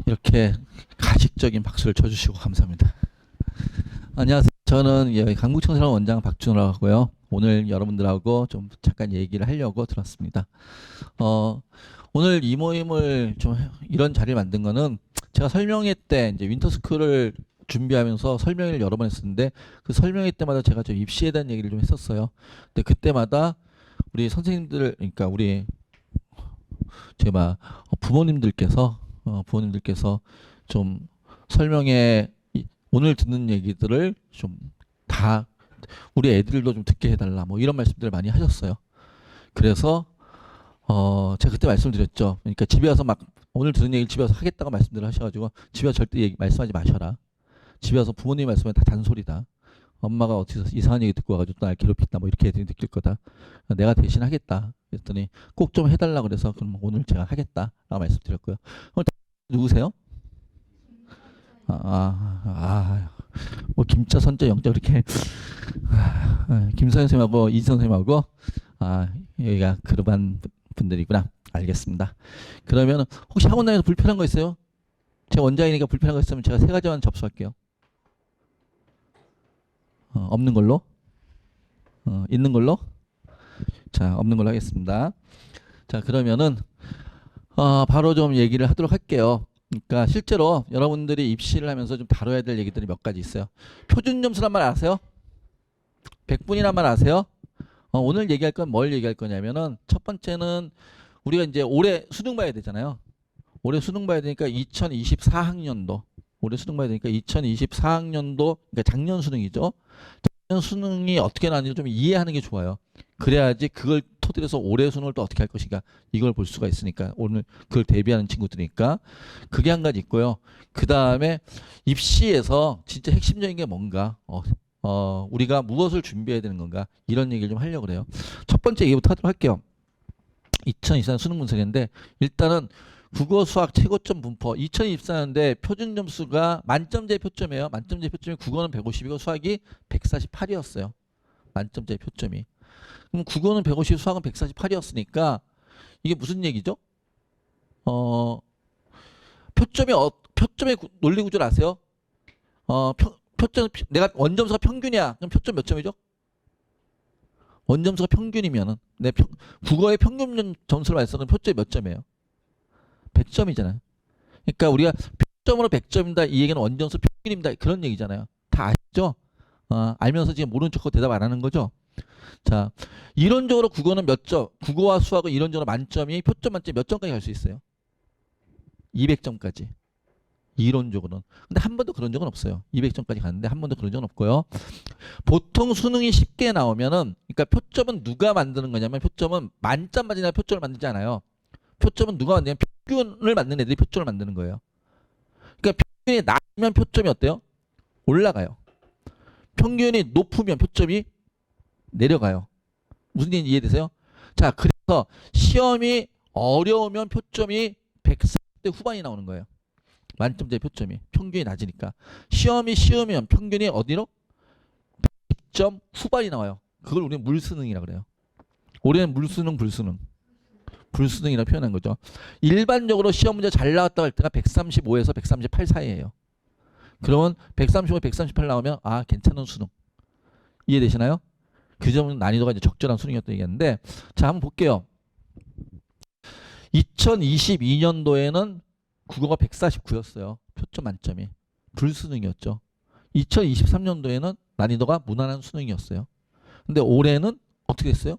이렇게 가식적인 박수를 쳐주시고 감사합니다. 안녕하세요. 저는 강북청소년 원장 박준호라고 하고요. 오늘 여러분들하고 좀 잠깐 얘기를 하려고 들었습니다. 오늘 이 모임을 좀 이런 자리를 만든 거는 제가 설명회 때 이제 윈터스쿨을 준비하면서 설명회를 여러 번 했었는데 그 설명회 때마다 제가 좀 입시에 대한 얘기를 좀 했었어요. 근데 그때마다 우리 선생님들, 그러니까 우리 제가 부모님들께서 좀 설명회 오늘 듣는 얘기들을 좀 다 우리 애들도 좀 듣게 해달라 뭐 이런 말씀들을 많이 하셨어요. 그래서 제가 그때 말씀드렸죠. 그러니까 집에 와서 막 오늘 듣는 얘기를 집에 와서 하겠다고 말씀들을 하셔가지고 집에 와서 절대 말씀하지 마셔라. 집에 와서 부모님이 말씀하면 다 잔소리다. 엄마가 어디서 이상한 얘기 듣고 와가지고 또 날 괴롭힌다 뭐 이렇게 애들이 느낄 거다. 내가 대신 하겠다. 그랬더니 꼭 좀 해달라 그래서 그럼 오늘 제가 하겠다라고 말씀드렸고요. 오늘 누구세요? 뭐 김자 선자 영자 그렇게 김선 생님하고 이선 생님하고 여기가 그러한 분들이구나. 알겠습니다. 그러면 혹시 학원 다니면서 불편한 거 있어요? 제 원장이니까 불편한 거 있으면 제가 세 가지만 접수할게요. 없는 걸로? 있는 걸로? 자, 없는 걸로 하겠습니다. 자, 그러면은 바로 좀 얘기를 하도록 할게요. 그러니까 실제로 여러분들이 입시를 하면서 좀 다뤄야 될 얘기들이 몇 가지 있어요. 표준 점수란 말 아세요? 100분이란 말 아세요? 오늘 얘기할 건 뭘 얘기할 거냐면은 첫 번째는 우리가 이제 올해 수능 봐야 되잖아요. 올해 수능 봐야 되니까 2024학년도 올해 수능 봐야 되니까 2024학년도 그러니까 작년 수능이죠. 작년 수능이 어떻게 나왔는지 좀 이해하는 게 좋아요. 그래야지 그걸 토대로 해서 올해 수능을 또 어떻게 할 것인가 이걸 볼 수가 있으니까 오늘 그걸 대비하는 친구들이니까 그게 한 가지 있고요. 그 다음에 입시에서 진짜 핵심적인 게 뭔가 우리가 무엇을 준비해야 되는 건가 이런 얘기를 좀 하려고 그래요. 첫 번째 얘기부터 하도록 할게요. 2024년 수능 분석인데 일단은 국어 수학 최고점 분포 2024년대 표준 점수가 만점제 표점이에요. 만점제 표점이 국어는 150이고 수학이 148이었어요. 만점제 표점이. 그럼 국어는 150, 수학은 148이었으니까 이게 무슨 얘기죠? 표점의 논리 구조를 아세요? 표점 내가 원점수가 평균이야. 그럼 표점 몇 점이죠? 원점수가 평균이면은 국어의 평균 점수를 말해서는 표점이 몇 점이에요? 100점이잖아요. 그러니까 우리가 표점으로 100점이다 이 얘기는 원점수 평균입니다 그런 얘기잖아요. 다 아시죠? 알면서 지금 모른 척하고 대답 안 하는 거죠. 자, 이론적으로 국어는 몇 점? 국어와 수학은 이론적으로 만점이 표점 만점 몇 점까지 갈 수 있어요? 200점까지. 이론적으로는. 근데 한 번도 그런 적은 없어요. 200점까지 갔는데 한 번도 그런 적은 없고요. 보통 수능이 쉽게 나오면은 그러니까 표점은 누가 만드는 거냐면 표점은 만점 맞으냐 표점을 만들지 않아요. 표점은 누가 만드냐면 평균을 만드는 애들이 표점을 만드는 거예요. 그러니까 평균이 낮으면 표점이 어때요? 올라가요. 평균이 높으면 표점이 내려가요. 무슨 얘기인지 이해되세요? 자, 그래서 시험이 어려우면 표점이 140대 후반이 나오는 거예요. 만점제 표점이 평균이 낮으니까 시험이 쉬우면 평균이 어디로? 100점 후반이 나와요. 그걸 우리는 물수능이라고 그래요. 올해는 물수능, 불수능이라고 표현한 거죠. 일반적으로 시험 문제 잘 나왔다고 할 때가 135에서 138 사이예요. 그러면 135, 138 나오면 괜찮은 수능. 이해되시나요? 그 점은 난이도가 이제 적절한 수능이었다 얘기했는데 자, 한번 볼게요. 2022년도에는 국어가 149였어요. 표점 만점이. 불수능이었죠. 2023년도에는 난이도가 무난한 수능이었어요. 근데 올해는 어떻게 됐어요?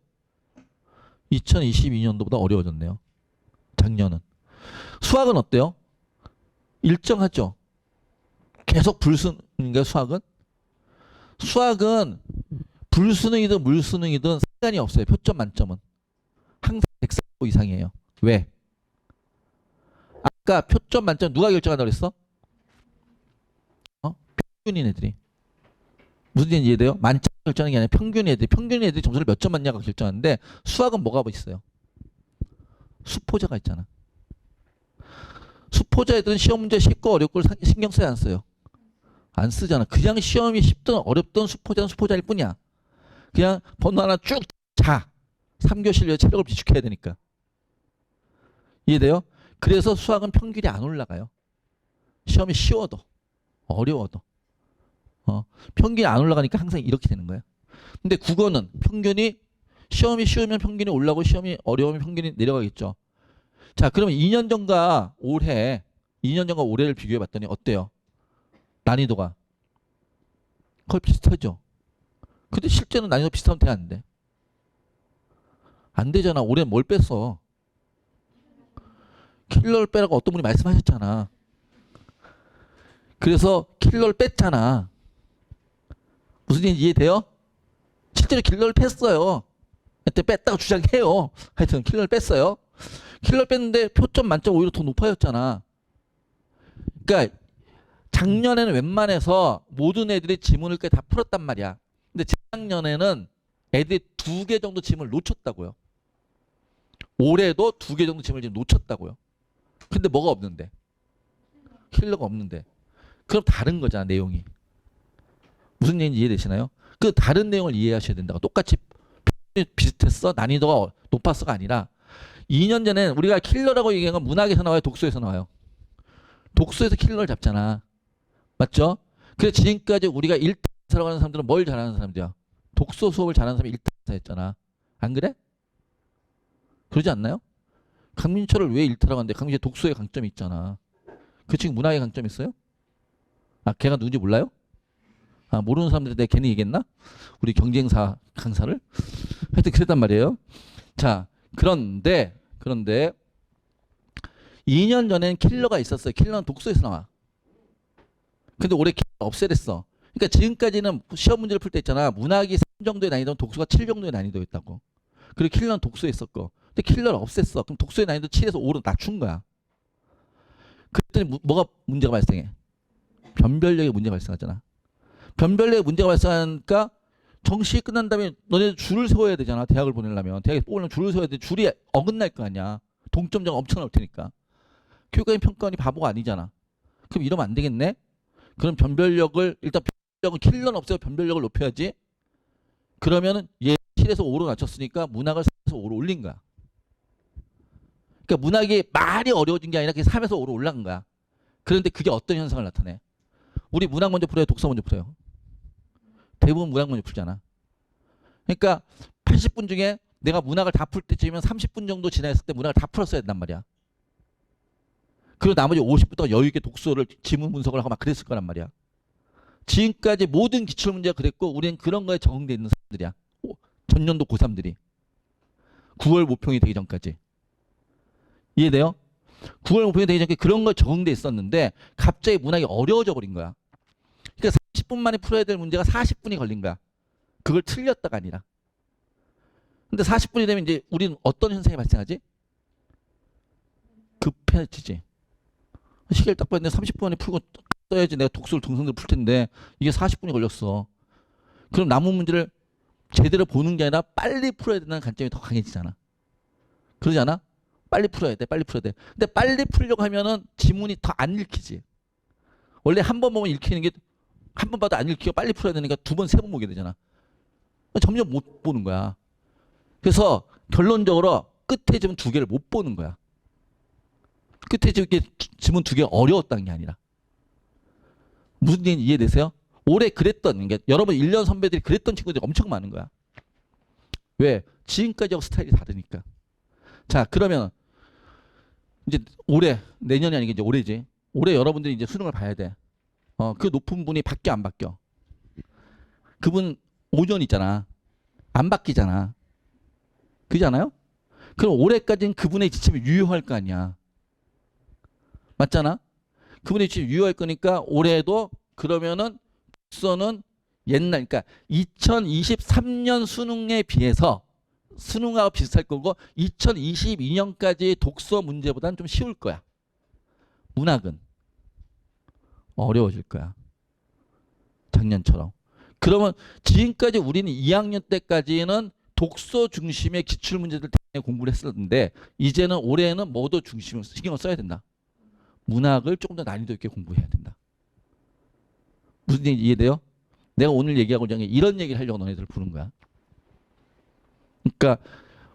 2022년도보다 어려워졌네요. 작년은. 수학은 어때요? 일정하죠. 계속 불수능인가요, 수학은? 수학은 불수능이든 물수능이든 상관이 없어요. 표점 만점은. 항상 145 이상이에요. 왜? 아까 표점 만점 누가 결정한다고 그랬어? 평균인 애들이. 무슨 얘기인지 이해돼요? 만점 결정하는 게 아니라 평균 애들이 점수를 몇 점 맞냐가 결정하는데 수학은 뭐가 있어요? 수포자가 있잖아. 수포자 애들은 시험 문제 쉽고 어렵고 신경 써야 안 써요? 안 쓰잖아. 그냥 시험이 쉽든 어렵든 수포자는 수포자일 뿐이야. 그냥 번호 하나 쭉 자. 3교시를 체력을 비축해야 되니까. 이해돼요? 그래서 수학은 평균이 안 올라가요. 시험이 쉬워도 어려워도 평균이 안 올라가니까 항상 이렇게 되는 거예요. 근데 국어는 평균이 시험이 쉬우면 평균이 올라가고 시험이 어려우면 평균이 내려가겠죠. 자, 그러면 2년 전과 올해를 비교해 봤더니 어때요? 난이도가 거의 비슷하죠. 근데 실제는 난이도 비슷하면 돼, 안 돼? 안 되잖아. 올해 뭘 뺐어? 킬러를 빼라고 어떤 분이 말씀하셨잖아. 그래서 킬러를 뺐잖아. 무슨 얘기인지 이해돼요? 실제로 킬러를 뺐어요. 그때 뺐다고 주장해요. 하여튼 킬러를 뺐어요. 킬러를 뺐는데 표점 만점 오히려 더 높아졌잖아. 그러니까 작년에는 웬만해서 모든 애들이 지문을 꽤 다 풀었단 말이야. 근데 재작년에는 애들이 2개 정도 지문을 놓쳤다고요. 올해도 2개 정도 지문을 지금 놓쳤다고요. 근데 뭐가 없는데? 킬러가 없는데. 그럼 다른 거잖아, 내용이. 무슨 얘기인지 이해되시나요? 그 다른 내용을 이해하셔야 된다고. 똑같이 비슷했어? 난이도가 높았어가 아니라 2년 전에 우리가 킬러라고 얘기한 건 문학에서 나와요? 독서에서 나와요? 독서에서 킬러를 잡잖아. 맞죠? 그래서 지금까지 우리가 1타사라고 하는 사람들은 뭘 잘하는 사람들이야? 독서 수업을 잘하는 사람이 1타사였잖아. 안 그래? 그러지 않나요? 강민철을 왜 1타라고 하는데 강민철 독서의 강점이 있잖아. 그 친구 문학의 강점이 있어요? 아, 걔가 누군지 몰라요? 아, 모르는 사람들한테 내가 괜히 얘기했나? 우리 경쟁사 강사를? 하여튼 그랬단 말이에요. 자, 그런데 2년 전엔 킬러가 있었어요. 킬러는 독서에서 나와. 근데 올해 킬러 없애랬어. 그러니까 지금까지는 시험 문제를 풀 때 있잖아. 문학이 3 정도의 난이도는 독서가 7 정도의 난이도였다고. 그리고 킬러는 독서에 있었고. 근데 킬러를 없앴어. 그럼 독서의 난이도 7에서 5로 낮춘 거야. 그랬더니 뭐가 문제가 발생해? 변별력에 문제가 발생하잖아. 변별력에 문제가 발생하니까 정시 끝난 다음에 너네 줄을 세워야 되잖아. 대학을 보내려면. 대학에 뽑으려면 줄을 세워야 돼. 줄이 어긋날 거 아니야. 동점자가 엄청 나올 테니까. 교육감이 평가원이 바보가 아니잖아. 그럼 이러면 안 되겠네? 그럼 변별력을 일단 변별력은 킬러는 없애고 변별력을 높여야지. 그러면은 얘 7에서 5로 낮췄으니까 문학을 3에서 5로 올린 거야. 그러니까 문학이 많이 어려워진 게 아니라 그게 3에서 5로 올라간 거야. 그런데 그게 어떤 현상을 나타내? 우리 문학 먼저 풀어요? 독서 먼저 풀어요? 대부분 문학 먼저 풀잖아. 그러니까 80분 중에 내가 문학을 다 풀 때쯤이면 30분 정도 지나있을 때 문학을 다 풀었어야 된단 말이야. 그리고 나머지 50부터 여유있게 독서를 지문 분석을 하고 막 그랬을 거란 말이야. 지금까지 모든 기출문제가 그랬고 우리는 그런 거에 적응돼 있는 사람들이야. 전년도 고3들이. 9월 모평이 되기 전까지. 이해돼요? 9월 모평이 되기 전까지 그런 거에 적응돼 있었는데 갑자기 문학이 어려워져 버린 거야. 그러니까 30분 만에 풀어야 될 문제가 40분이 걸린 거야. 그걸 틀렸다가 아니라. 근데 40분이 되면 이제 우리는 어떤 현상이 발생하지? 급해지지. 시계를 딱 봤는데 30분 안에 풀고 써야지 내가 독서를 등성대로 풀 텐데 이게 40분이 걸렸어. 그럼 남은 문제를 제대로 보는 게 아니라 빨리 풀어야 된다는 관점이 더 강해지잖아. 그러지 않아? 빨리 풀어야 돼. 빨리 풀어야 돼. 근데 빨리 풀려고 하면은 지문이 더 안 읽히지. 원래 한 번 보면 읽히는 게 한 번 봐도 안 읽히고 빨리 풀어야 되니까 2번, 3번 보게 되잖아. 점점 못 보는 거야. 그래서 결론적으로 끝에 지문 2개를 못 보는 거야. 끝에 지문 2개 어려웠다는 게 아니라. 무슨 얘기인지 이해되세요? 올해 그랬던 게 여러분 1년 선배들이 그랬던 친구들이 엄청 많은 거야. 왜? 지금까지하고 스타일이 다르니까. 자, 그러면 이제 올해, 내년이 아니고 이제 올해지. 올해 여러분들이 이제 수능을 봐야 돼. 그 높은 분이 바뀌어 안 바뀌어? 그분 5년 있잖아. 안 바뀌잖아. 그렇지 않아요? 그럼 올해까지는 그분의 지침이 유효할 거 아니야. 맞잖아? 그분의 지침이 유효할 거니까 올해도 그러면은 독서는 옛날, 그러니까 2023년 수능에 비해서 수능하고 비슷할 거고 2022년까지 독서 문제보다는 좀 쉬울 거야. 문학은 어려워질 거야. 작년처럼. 그러면 지금까지 우리는 2학년 때까지는 독서 중심의 기출문제들 때문에 공부를 했었는데 이제는 올해는 뭐도 중심을 신경을 써야 된다. 문학을 조금 더 난이도 있게 공부해야 된다. 무슨 얘기인지 이해돼요? 내가 오늘 얘기하고자 하는 게 이런 얘기를 하려고 너네들 부른 거야. 그러니까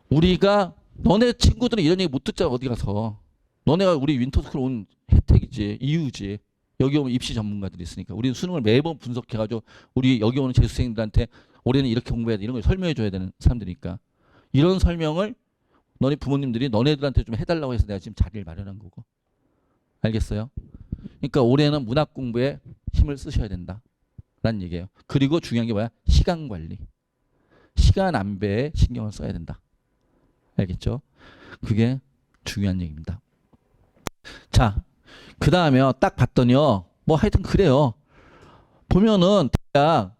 우리가 너네 친구들은 이런 얘기 못 듣잖아. 어디 가서. 너네가 우리 윈터스쿨 온 혜택이지. 이유지. 여기 오면 입시 전문가들이 있으니까 우리는 수능을 매번 분석해가지고 우리 여기 오는 재수생들한테 올해는 이렇게 공부해야 돼 이런 걸 설명해 줘야 되는 사람들이니까 이런 설명을 너네 부모님들이 너네들한테 좀 해달라고 해서 내가 지금 자리를 마련한 거고. 알겠어요? 그러니까 올해는 문학 공부에 힘을 쓰셔야 된다 라는 얘기예요. 그리고 중요한 게 뭐야? 시간 관리. 시간 안배에 신경을 써야 된다. 알겠죠? 그게 중요한 얘기입니다. 자, 그 다음에 딱 봤더니요. 뭐 하여튼 그래요. 보면은 대략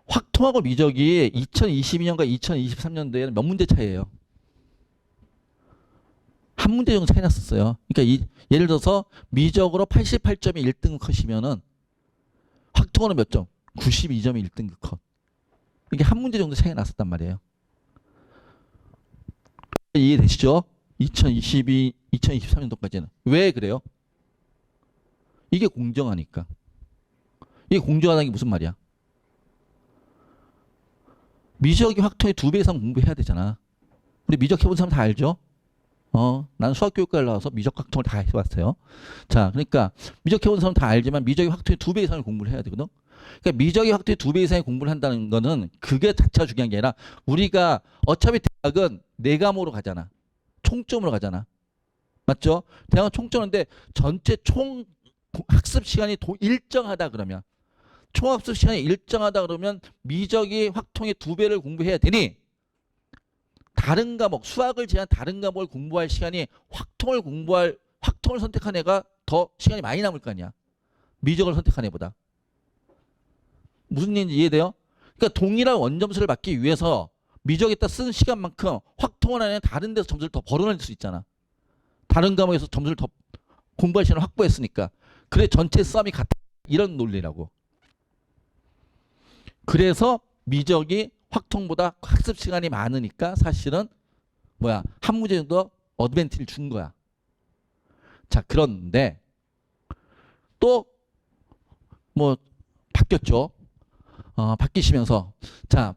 확통하고 미적이 2022년과 2023년도에는 몇 문제 차이예요. 한 문제 정도 차이 났었어요. 그러니까 예를 들어서 미적으로 88점이 1등급 컷이면은 확통으로 몇 점? 92점이 1등급 컷. 이게 한 문제 정도 차이가 났었단 말이에요. 이해되시죠? 2022, 2023년도까지는. 왜 그래요? 이게 공정하니까. 이게 공정하다는 게 무슨 말이야? 미적이 확통의 2배 이상 공부해야 되잖아. 우리 미적 해본 사람 다 알죠? 나는 수학교육과를 나와서 미적 확통을 다 해봤어요. 자, 그러니까 미적 해본 사람 다 알지만 미적이 확통의 2배 이상을 공부를 해야 되거든. 그러니까 미적이 확통의 2배 이상의 공부를 한다는 거는 그게 자체가 중요한 게 아니라 우리가 어차피 대학은 4과목으로 가잖아. 총점으로 가잖아. 맞죠? 대학은 총점인데 전체 총 학습 시간이 일정하다 그러면 총학습 시간이 일정하다 그러면 미적이 확통의 2배를 공부해야 되니 다른 과목, 수학을 제한 다른 과목을 공부할 시간이 확통을 선택한 애가 더 시간이 많이 남을 거 아니야. 미적을 선택한 애보다. 무슨 얘기인지 이해돼요? 그러니까 동일한 원점수를 받기 위해서 미적에다 쓴 시간만큼 확통을 하는 다른 데서 점수를 더 벌어낼 수 있잖아. 다른 과목에서 점수를 더 공부할 시간을 확보했으니까. 그래 전체 썸이 같다. 이런 논리라고. 그래서 미적이 확통보다 학습 시간이 많으니까 사실은 뭐야 한 문제 정도 어드밴티지를 준 거야. 자 그런데 또 뭐 바뀌었죠. 바뀌시면서 자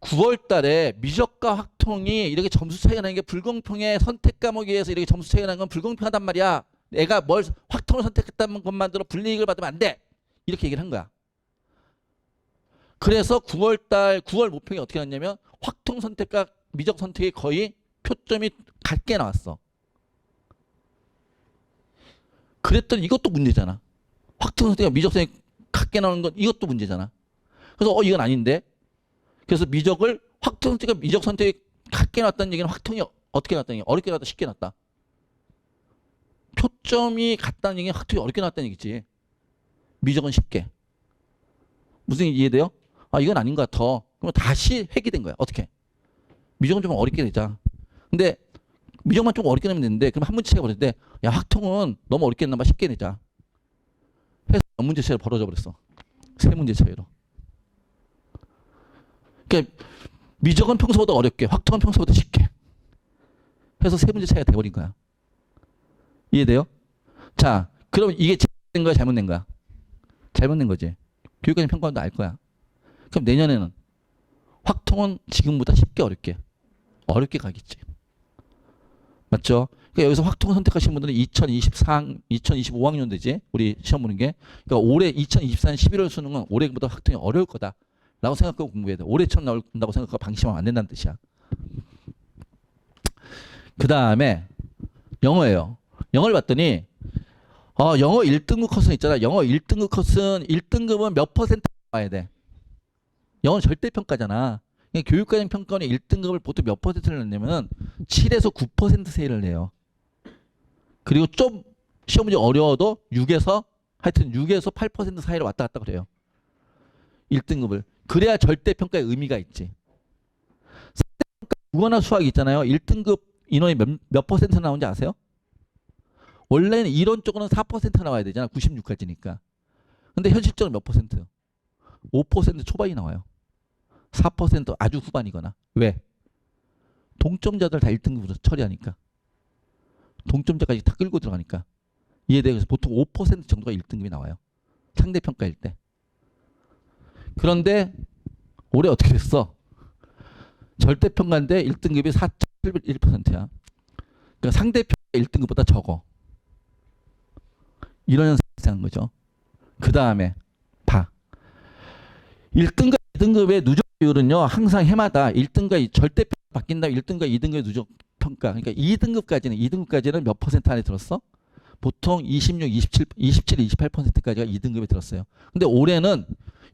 9월 달에 미적과 확통이 이렇게 점수 차이가 나는 게 불공평해. 선택 과목에 의해서 이렇게 점수 차이가 나는 건 불공평하단 말이야. 내가 뭘 확통을 선택했다는 것만으로 불이익을 받으면 안 돼. 이렇게 얘기를 한 거야. 그래서 9월 모평이 어떻게 났냐면 확통 선택과 미적 선택이 거의 표점이 같게 나왔어. 그랬더니 이것도 문제잖아. 확통 선택과 미적 선택이 같게 나오는 건 이것도 문제잖아. 그래서 이건 아닌데. 그래서 미적을 확통 선택과 미적 선택이 같게 나왔다는 얘기는 확통이 어떻게 나왔다는 얘기야? 어렵게 나왔다, 쉽게 나왔다. 표점이 같다는 얘기는 확통이 어렵게 나왔다는 얘기지. 미적은 쉽게. 무슨 얘기 이해돼요? 이건 아닌 것 같아. 그럼 다시 회귀된 거야. 어떻게? 미적은 좀 어렵게 되자. 근데 미적만 좀 어렵게 내면 되는데 그럼 한 문제 차이가 벌어질 때 야 확통은 너무 어렵게 냈나 봐 쉽게 내자. 해서 몇 문제 차이로 벌어져 버렸어. 3문제 차이로. 그러니까 미적은 평소보다 어렵게 확통은 평소보다 쉽게 해서 3문제 차이가 돼버린 거야. 이해돼요? 자 그럼 이게 잘못된 거야 잘못된 거야? 잘못된 거지. 교육과정 평가원도 알 거야. 그럼 내년에는 확통은 지금보다 쉽게 어렵게 가겠지. 맞죠? 그러니까 여기서 확통 선택하신 분들은 2025학년 되지. 우리 시험 보는 게. 그러니까 올해 2024년 11월 수능은 올해보다 확통이 어려울 거다. 라고 생각하고 공부해야 돼. 올해 처음 나온다고 생각하고 방심하면 안 된다는 뜻이야. 그 다음에 영어예요. 영어를 봤더니 영어 1등급 컷은 있잖아. 영어 1등급 컷은 1등급은 몇 퍼센트 나와야 돼. 영어는 절대평가잖아. 그러니까 교육과정 평가원이 1등급을 보통 몇 퍼센트를 냈냐면 7에서 9% 세일을 내요. 그리고 좀 시험 문제 어려워도 6에서 8% 사이로 왔다 갔다 그래요. 1등급을. 그래야 절대평가의 의미가 있지. 국어나 수학 있잖아요. 1등급 인원이 몇 퍼센트 나오는지 아세요? 원래는 이론적으로는 4% 나와야 되잖아. 96까지니까. 근데 현실적으로 몇 퍼센트? 5% 초반이 나와요. 4% 아주 후반이거나. 왜? 동점자들 다 1등급으로 처리하니까. 동점자까지 다 끌고 들어가니까. 이해돼요? 그래서 보통 5% 정도가 1등급이 나와요. 상대평가일 때. 그런데 올해 어떻게 됐어? 절대평가인데 1등급이 4.1%야. 그러니까 상대평가 1등급보다 적어. 이런 현상이 생긴 거죠. 그 다음에 봐. 1등과 2등급의 누적 비율은요. 항상 해마다 1등과 절대 바뀐다. 1등과 2등급의 누적 평가. 그러니까 2등급까지는 몇 퍼센트 안에 들었어? 보통 26, 27, 28%까지가 2등급에 들었어요. 근데 올해는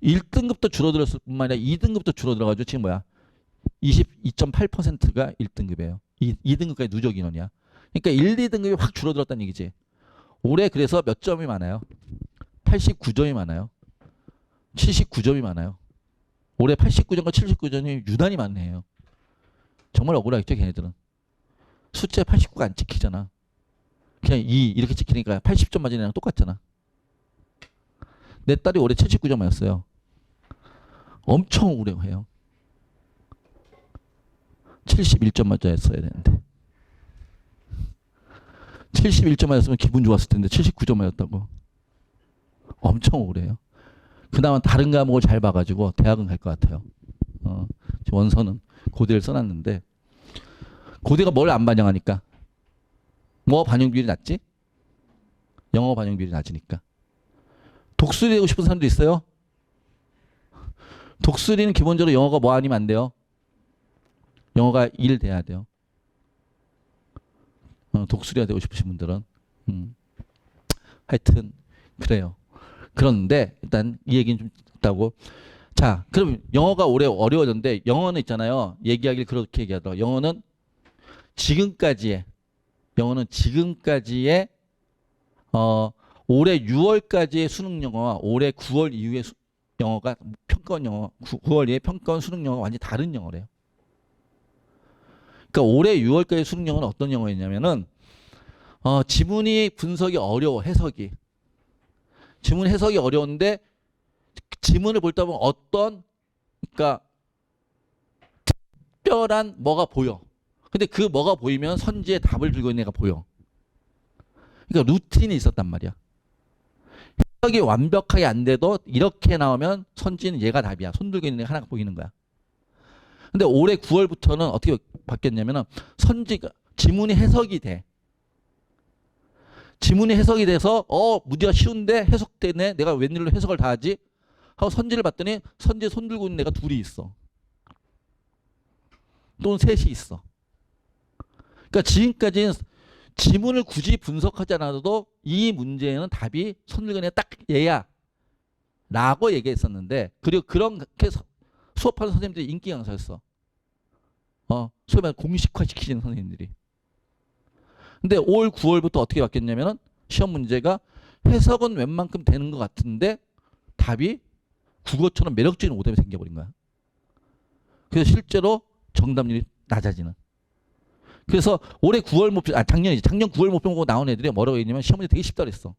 1등급도 줄어들었을 뿐만 아니라 2등급도 줄어들어가지고 지금 뭐야? 22.8%가 1등급이에요. 2등급까지 누적 인원이야. 그러니까 1, 2등급이 확 줄어들었다는 얘기지. 올해 그래서 몇 점이 많아요? 89점이 많아요. 79점이 많아요. 올해 89점과 79점이 유난히 많네요. 정말 억울하겠죠, 걔네들은. 숫자 89가 안 찍히잖아. 그냥 2 이렇게 찍히니까 80점 맞은 애랑 똑같잖아. 내 딸이 올해 79점 맞았어요. 엄청 억울해요. 71점 맞았어야 되는데. 71점 맞았으면 기분 좋았을 텐데 79점 맞았다고. 엄청 억울해요. 그나마 다른 과목을 잘 봐가지고 대학은 갈 것 같아요. 원서는 고대를 써놨는데 고대가 뭘 안 반영하니까? 뭐 반영 비율이 낮지? 영어 반영 비율이 낮으니까. 독수리 되고 싶은 사람도 있어요? 독수리는 기본적으로 영어가 뭐 아니면 안 돼요? 영어가 1 돼야 돼요. 독수리가 되고 싶으신 분들은. 하여튼 그래요. 그런데 일단 이 얘기는 좀 있다고. 자, 그럼 영어가 올해 어려워졌는데 영어는 있잖아요. 얘기하길 그렇게 얘기하더라고요. 영어는 지금까지의 올해 6월까지의 수능 영어와 올해 9월 이후의 영어가 평가원 영어 9월 이후의 평가원 수능 영어가 완전히 다른 영어래요. 그러니까 올해 6월까지 수능 영어는 어떤 영어였냐면은 지문이 분석이 어려워. 해석이. 지문 해석이 어려운데 지문을 볼 때 보면 어떤 그러니까 특별한 뭐가 보여. 근데 그 뭐가 보이면 선지에 답을 들고 있는 애가 보여. 그러니까 루틴이 있었단 말이야. 해석이 완벽하게 안 돼도 이렇게 나오면 선지는 얘가 답이야. 손 들고 있는 애가 하나가 보이는 거야. 근데 올해 9월부터는 어떻게 바뀌었냐면은 선지가 지문이 해석이 돼. 지문이 해석이 돼서 문제가 쉬운데 해석되네. 내가 웬일로 해석을 다 하지? 하고 선지를 봤더니 선지에 손 들고 있는 애가 둘이 있어. 또는 셋이 있어. 그러니까 지금까지는 지문을 굳이 분석하지 않아도 이 문제에는 답이 손 들고 있는 애가 딱 얘야. 라고 얘기했었는데 그리고 그렇게 수업하는 선생님들이 인기 강사였어. 소위 말해 공식화 시키는 선생님들이. 근데 올 9월부터 어떻게 바뀌었냐면은 시험 문제가 해석은 웬만큼 되는 것 같은데 답이 국어처럼 매력적인 오답이 생겨버린 거야. 그래서 실제로 정답률이 낮아지는. 그래서 올해 9월 목표, 작년 9월 목표 보고 나온 애들이 뭐라고 했냐면 시험 문제 되게 쉽다 그랬어.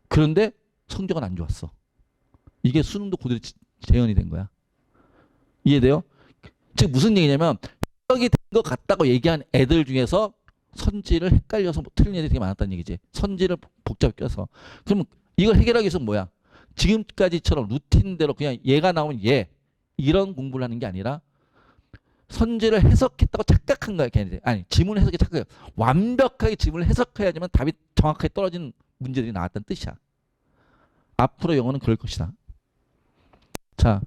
그런데 성적은 안 좋았어. 이게 수능도 그대로 재현이 된 거야. 이해돼요? 즉 무슨 얘기냐면 해석이 된 것 같다고 얘기한 애들 중에서 선지를 헷갈려서 틀린 애들이 되게 많았다는 얘기지. 선지를 복잡하게 껴서. 그럼 이걸 해결하기 위해서 뭐야? 지금까지처럼 루틴대로 그냥 얘가 나오면 얘 이런 공부를 하는 게 아니라 선지를 해석했다고 착각한 거야. 걔네들. 아니 지문 해석에 착각해. 완벽하게 지문을 해석해야지만 답이 정확하게 떨어지는 문제들이 나왔다는 뜻이야. 앞으로 영어는 그럴 것이다. 자,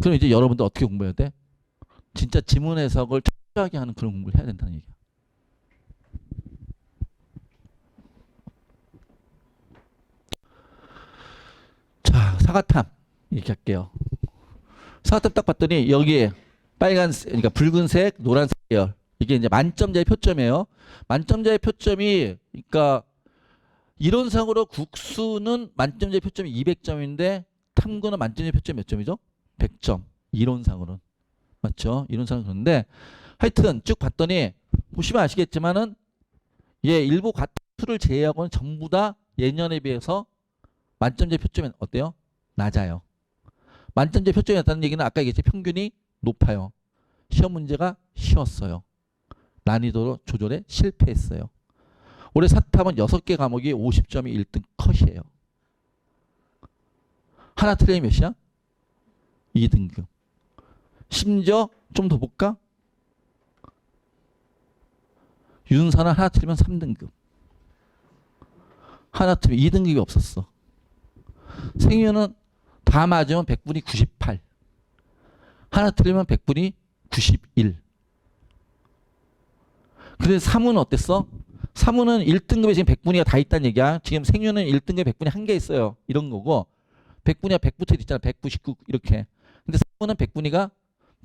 그럼 이제 여러분들 어떻게 공부해야 돼? 진짜 지문 해석을 철저하게 하는 그런 공부를 해야 된다는 얘기야. 자, 사과탐 얘기할게요. 사과탐 딱 봤더니 여기에 빨간색, 그러니까 붉은색, 노란색 계열. 이게 이제 만점자의 표점이에요. 만점자의 표점이, 그러니까 이론상으로 국수는 만점자의 표점이 200점인데 탐구는 만점자의 표점이 몇 점이죠? 100점. 이론상으로는. 맞죠? 이론상으로 그런데 하여튼 쭉 봤더니 보시면 아시겠지만은 일부 과투를 제외하고는 전부 다 예년에 비해서 만점제 표점이 어때요? 낮아요. 만점제 표점이 낮다는 얘기는 아까 얘기했지 평균이 높아요. 시험 문제가 쉬웠어요. 난이도 조절에 실패했어요. 올해 사탐은 6개 과목이 50점이 1등 컷이에요. 하나 틀리면 몇이야? 2등급. 심지어 좀 더 볼까? 윤사는 하나 틀리면 3등급. 하나 틀리면 2등급이 없었어. 생유는 다 맞으면 100분이 98. 하나 틀리면 100분이 91. 근데 사무는 어땠어? 사무는 1등급에 지금 100분위가 다 있다는 얘기야. 지금 생유는 1등급에 100분위 한 개 있어요. 이런 거고 100분위가 100붙어 있잖아. 199 이렇게. 근데 사무는 100분위가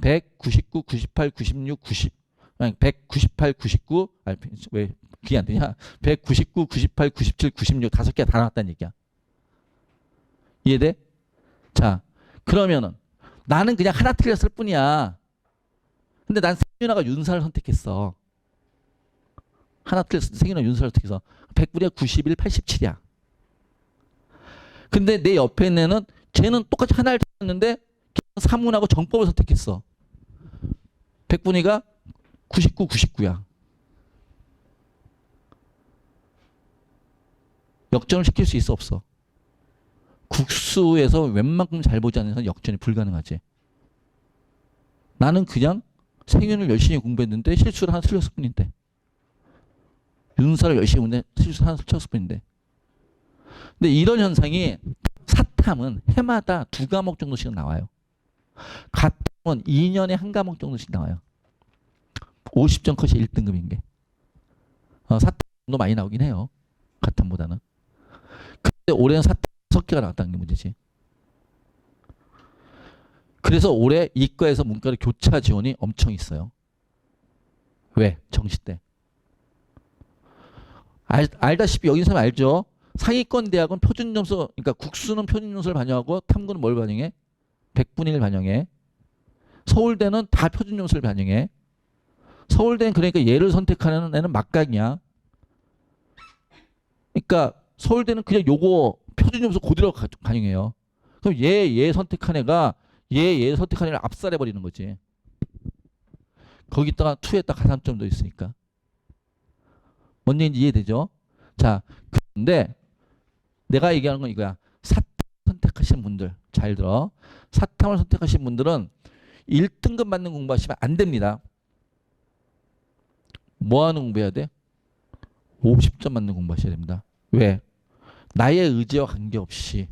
100, 99, 98, 96, 90. 아니 198, 99. 아니 왜 그게 안 되냐? 199, 98, 97, 96 다섯 개가 다 나왔다는 얘기야. 이해돼? 자, 그러면은 나는 그냥 하나 틀렸을 뿐이야. 근데 난 생윤아가 윤사를 선택했어. 하나 틀렸을 때 생윤아 윤사를 선택해서 100분위가 91, 87이야. 근데 내 옆에 있는 애는 쟤는 똑같이 하나를 틀렸는데 사문하고 정법을 선택했어. 100분위가 99, 99야. 역전을 시킬 수 있어 없어? 국수에서 웬만큼 잘 보지 않는 이상 역전이 불가능하지. 나는 그냥 생윤을 열심히 공부했는데 실수를 하나 틀렸을 뿐인데. 윤사를 열심히 공부했는데 실수를 하나 틀렸을 뿐인데. 근데 이런 현상이 사탐은 해마다 2과목 정도씩 나와요. 가탐은 2년에 1과목 정도씩 나와요. 50점 컷이 1등급인 게. 사탐도 많이 나오긴 해요. 가탐보다는. 근데 올해는 사탐 6개가 나왔다는 게 문제지. 그래서 올해 이과에서 문과를 교차 지원이 엄청 있어요. 왜? 정시 때. 알다시피 여기 사람 알죠? 상위권 대학은 표준 점수, 그러니까 국수는 표준 점수를 반영하고 탐구는 뭘 반영해? 100분의 1 반영해. 서울대는 다 표준 점수를 반영해. 서울대는 그러니까 얘를 선택하는 애는 막강이야. 그러니까 서울대는 그냥 요거 표준 점수 그대로 반영해요. 그럼 얘 선택한 애가 얘 선택한 애를 압살해버리는 거지. 거기다가 2에다 가산점도 있으니까. 뭔 얘기인지 이해되죠? 자, 그런데 내가 얘기하는 건 이거야. 사탐 선택하시는 분들 잘 들어. 사탐을 선택하시는 분들은 1등급 맞는 공부하시면 안 됩니다. 뭐 하는 공부해야 돼? 50점 맞는 공부하셔야 됩니다. 왜? 나의 의지와 관계없이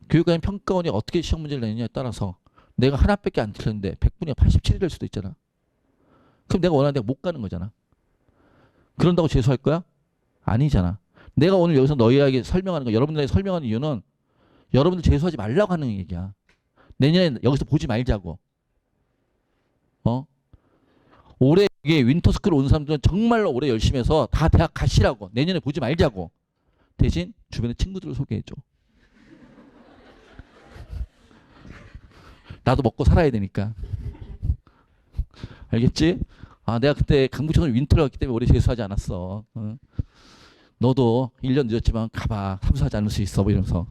교육과정 평가원이 어떻게 시험 문제를 내느냐에 따라서 내가 하나밖에 안 틀렸는데 100분이 87이 될 수도 있잖아. 그럼 내가 원하는 데가 못 가는 거잖아. 그런다고 재수할 거야? 아니잖아. 내가 오늘 여기서 너희에게 설명하는 거, 여러분들에게 설명하는 이유는 여러분들 재수하지 말라고 하는 얘기야. 내년에 여기서 보지 말자고. 올해 이게 윈터스쿨 온 사람들은 정말로 올해 열심히 해서 다 대학 가시라고. 내년에 보지 말자고. 대신 주변에 친구들을 소개해줘. 나도 먹고 살아야 되니까. 알겠지? 아, 내가 그때 강북청을 윈터를 갔기 때문에 올해 재수하지 않았어. 너도 1년 늦었지만 가봐. 삼수하지 않을 수 있어. 뭐 이러면서.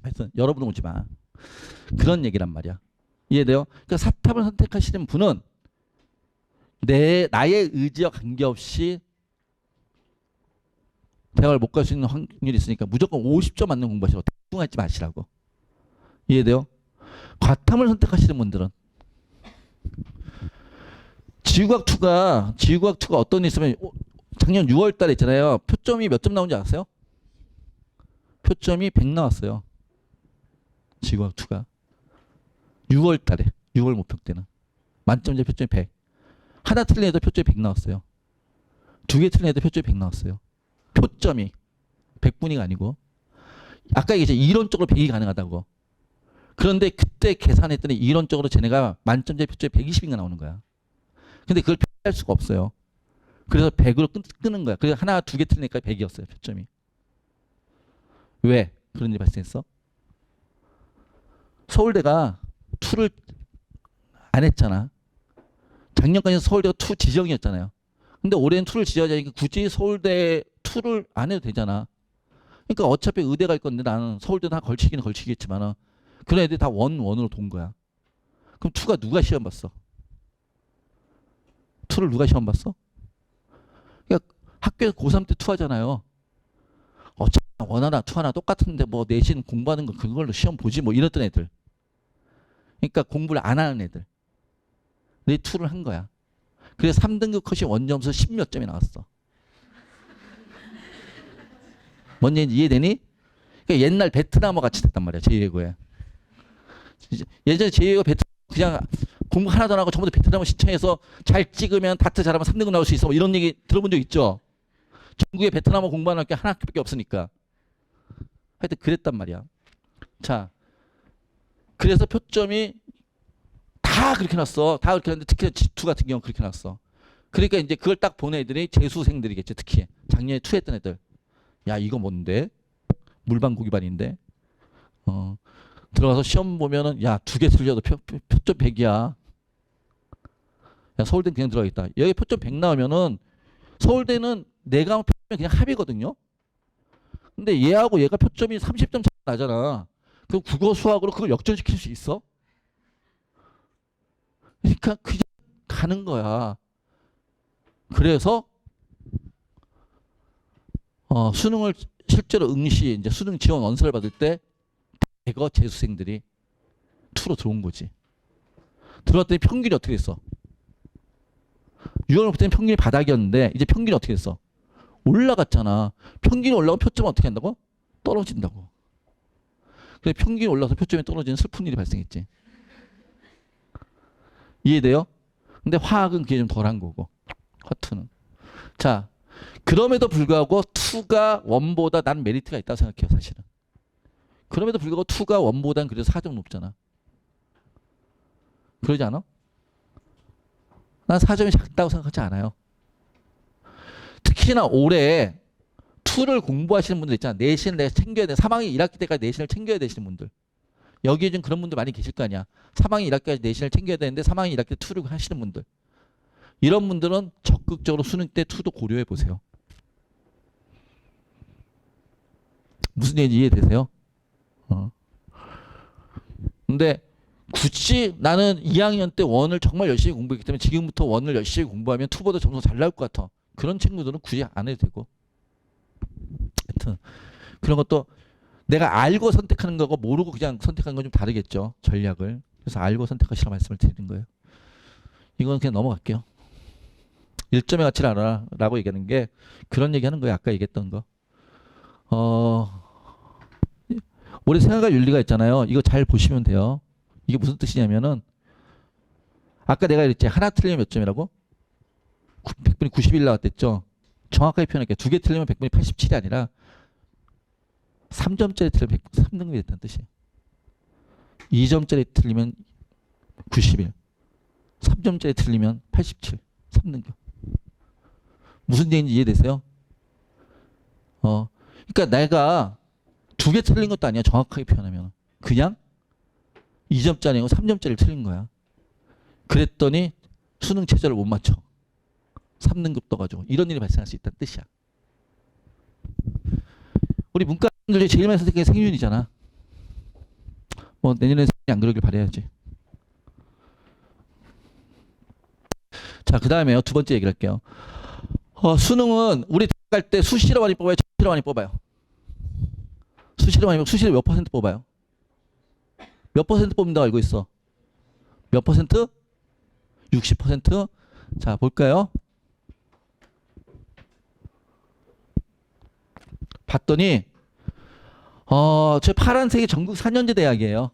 하여튼 여러분은 오지 마. 그런 얘기란 말이야. 이해돼요? 그러니까 사탐을 선택하시는 분은 나의 의지와 관계없이 대학을 못 갈 수 있는 확률이 있으니까 무조건 50점 맞는 공부하시라고. 대충하지 마시라고. 이해돼요? 과탐을 선택하시는 분들은 지구과학2가 어떤 일 있으면 작년 6월 달에 있잖아요. 표점이 몇 점 나온지 아세요? 표점이 100 나왔어요. 지구과학2가 6월 달에 6월 목표 때는 만점제 표점이 100. 하나 틀린 애도 표점이 100 나왔어요. 2개 틀린 애도 표점이 100 나왔어요. 표점이 100분위가 아니고 아까 얘기했죠. 이론적으로 100이 가능하다고. 그런데 그때 계산했더니 이론적으로 쟤네가 만점제 표점이 120인가 나오는 거야. 근데 그걸 표현할 수가 없어요. 그래서 100으로 끄는 거야. 그래서 하나 2개 틀리니까 100이었어요. 표점이. 왜 그런 일이 발생했어? 서울대가 2를 안 했잖아. 작년까지 서울대가 2 지정이었잖아요. 근데 올해는 2를 지정하자니까 굳이 서울대 2를 안 해도 되잖아. 그러니까 어차피 의대 갈 건데 나는 서울대 다 걸치기는 걸치겠지만 그런 애들이 다 원으로 돈 거야. 그럼 2가 누가 시험 봤어? 2를 누가 시험 봤어? 그러니까 학교에서 고3 때 2 하잖아요. 어차피 원하나 2 하나 똑같은데 뭐 내신 공부하는 거 그걸로 시험 보지 뭐 이랬던 애들. 그러니까 공부를 안 하는 애들. 내 2를 한 거야. 그래서 3등급 컷이 원점수 10몇 점이 나왔어. 뭔 얘기인지 이해되니? 그러니까 옛날 베트남어 같이 됐단 말이야. 제2외국어에. 예전에 제2외국어 베트남 그냥 공부 하나도 안 하고 전부 다 베트남어 시청해서 잘 찍으면 다트 잘하면 3등급 나올 수 있어. 뭐 이런 얘기 들어본 적 있죠? 전국에 베트남어 공부하는 게 하나밖에 없으니까. 하여튼 그랬단 말이야. 자, 그래서 표점이 다 그렇게 났어. 다 그렇게 났는데 특히 G2 같은 경우는 그렇게 났어. 그러니까 이제 그걸 딱 본 애들이 재수생들이겠지. 특히 작년에 투했던 애들. 야, 이거 뭔데? 물방구기반인데. 들어가서 시험 보면은 야, 2개 틀려도 표점 100이야. 야, 서울대는 그냥 들어가겠다. 여기 표점 100 나오면은 서울대는 내가 표점이 그냥 합이거든요. 근데 얘하고 얘가 표점이 30점 차이 나잖아. 그럼 국어 수학으로 그걸 역전시킬 수 있어? 그러니까 그냥 가는 거야. 그래서 수능을 실제로 응시 이제 수능 지원 원서를 받을 때 대거 재수생들이 투로 들어온 거지. 들어왔더니 평균이 어떻게 됐어? 6월부터 때는 평균이 바닥이었는데 이제 평균이 어떻게 됐어? 올라갔잖아. 평균이 올라가면 표점은 어떻게 한다고? 떨어진다고. 그래 평균이 올라서 표점이 떨어지는 슬픈 일이 발생했지. 이해돼요? 근데 화학은 그게 좀 덜한 거고 화투는. 자, 그럼에도 불구하고 2가 1보다 난 메리트가 있다고 생각해요. 사실은. 그럼에도 불구하고 2가 1보다는 그래도 4점 높잖아. 그러지 않아? 난 4점이 작다고 생각하지 않아요. 특히나 올해 2를 공부하시는 분들 있잖아. 내신을 내가 챙겨야 돼. 3학기 1학기 때까지 내신을 챙겨야 되시는 분들. 여기에 좀 그런 분들 많이 계실 거 아니야. 3학기 1학기까지 내신을 챙겨야 되는데 3학기 1학기 때 2를 하시는 분들. 이런 분들은 적극적으로 수능 때 2도 고려해 보세요. 무슨 얘기인지 이해되세요? 근데 굳이 나는 2학년 때 1을 정말 열심히 공부했기 때문에 지금부터 1을 열심히 공부하면 2보다 점수가 잘 나올 것 같아. 그런 친구들은 굳이 안 해도 되고. 하여튼 그런 것도 내가 알고 선택하는 거고 모르고 그냥 선택하는 건 좀 다르겠죠. 전략을. 그래서 알고 선택하시라고 말씀을 드리는 거예요. 이건 그냥 넘어갈게요. 1점의 가치를 알아라 라고 얘기하는 게 그런 얘기하는 거예요. 아까 얘기했던 거. 우리 생각할 윤리가 있잖아요. 이거 잘 보시면 돼요. 이게 무슨 뜻이냐면은 아까 내가 그랬지. 하나 틀리면 몇 점이라고? 100분이 91 나왔댔죠. 정확하게 표현할게요. 2개 틀리면 100분이 87이 아니라 3점짜리 틀리면 3등급이 됐다는 뜻이에요. 2점짜리 틀리면 91. 3점짜리 틀리면 87. 3등급. 무슨 얘기인지 이해되세요? 그러니까 내가 2개 틀린 것도 아니야. 정확하게 표현하면. 그냥 2점짜리고 3점짜리를 틀린 거야. 그랬더니 수능 최저를 못 맞춰. 3등급 떠가지고. 이런 일이 발생할 수 있다는 뜻이야. 우리 문과들 중에 제일 많이 선택한 게 생윤이잖아. 뭐 내년에 안 그러길 바라야지. 자, 그 다음에요. 2번째 얘기를 할게요. 수능은 우리 갈 때 수시로 많이 뽑아요? 정시로 많이 뽑아요? 수시로 많이 뽑아요? 수시로 몇 퍼센트 뽑아요? 몇 퍼센트 뽑는다고 알고 있어? 몇 퍼센트? 60%? 자, 볼까요? 봤더니 저 파란색이 전국 4년제 대학이에요.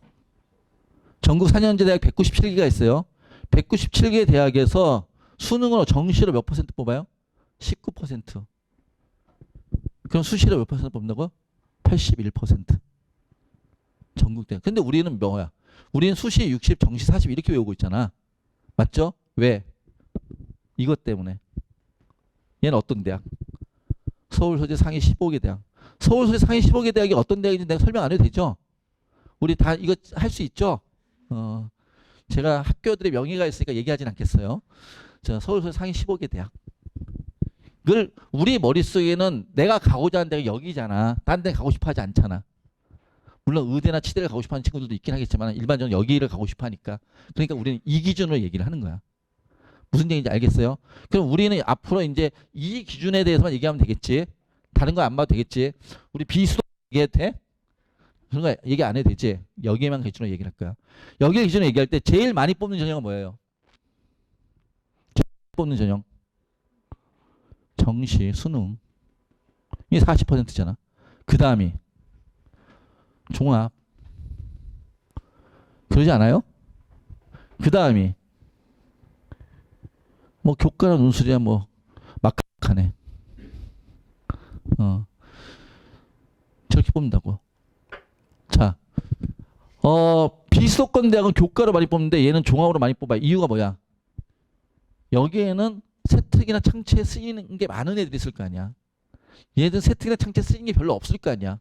전국 4년제 대학 197개가 있어요. 197개 대학에서 수능으로 정시로 몇 퍼센트 뽑아요? 19%. 그럼 수시로 몇 퍼센트 뽑는다고? 81%. 전국 대학. 근데 우리는 뭐야? 우리는 수시 60, 정시 40 이렇게 외우고 있잖아. 맞죠? 왜? 이것 때문에. 얘는 어떤 대학? 서울소재 상위 15개 대학. 서울소재 상위 15개 대학이 어떤 대학인지 내가 설명 안 해도 되죠? 우리 다 이거 할 수 있죠? 제가 학교들의 명예가 있으니까 얘기하진 않겠어요. 자, 서울소재 상위 15개 대학. 그걸 우리 머릿속에는 내가 가고자 하는 데가 여기잖아. 딴 데 가고 싶어 하지 않잖아. 물론 의대나 치대를 가고 싶어 하는 친구들도 있긴 하겠지만 일반적으로 여기를 가고 싶어 하니까. 그러니까 우리는 이 기준으로 얘기를 하는 거야. 무슨 얘기인지 알겠어요? 그럼 우리는 앞으로 이제 이 기준에 대해서만 얘기하면 되겠지. 다른 거 안 봐도 되겠지. 우리 비수도 얘기해도 돼? 그런 거 얘기 안 해도 되지. 여기에만 기준으로 얘기를 할 거야. 여기 기준으로 얘기할 때 제일 많이 뽑는 전형은 뭐예요? 제일 많이 뽑는 전형. 정시, 수능. 이게 40%잖아. 그 다음이 종합. 그러지 않아요? 그 다음이 뭐 교과나 논술이야 뭐 막하네. 저렇게 뽑는다고. 자, 비수도권 대학은 교과로 많이 뽑는데 얘는 종합으로 많이 뽑아요. 이유가 뭐야? 여기에는 세특이나 창체에 쓰이는 게 많은 애들이 있을 거 아니야. 얘들 세특이나 창체에 쓰이는 게 별로 없을 거 아니야.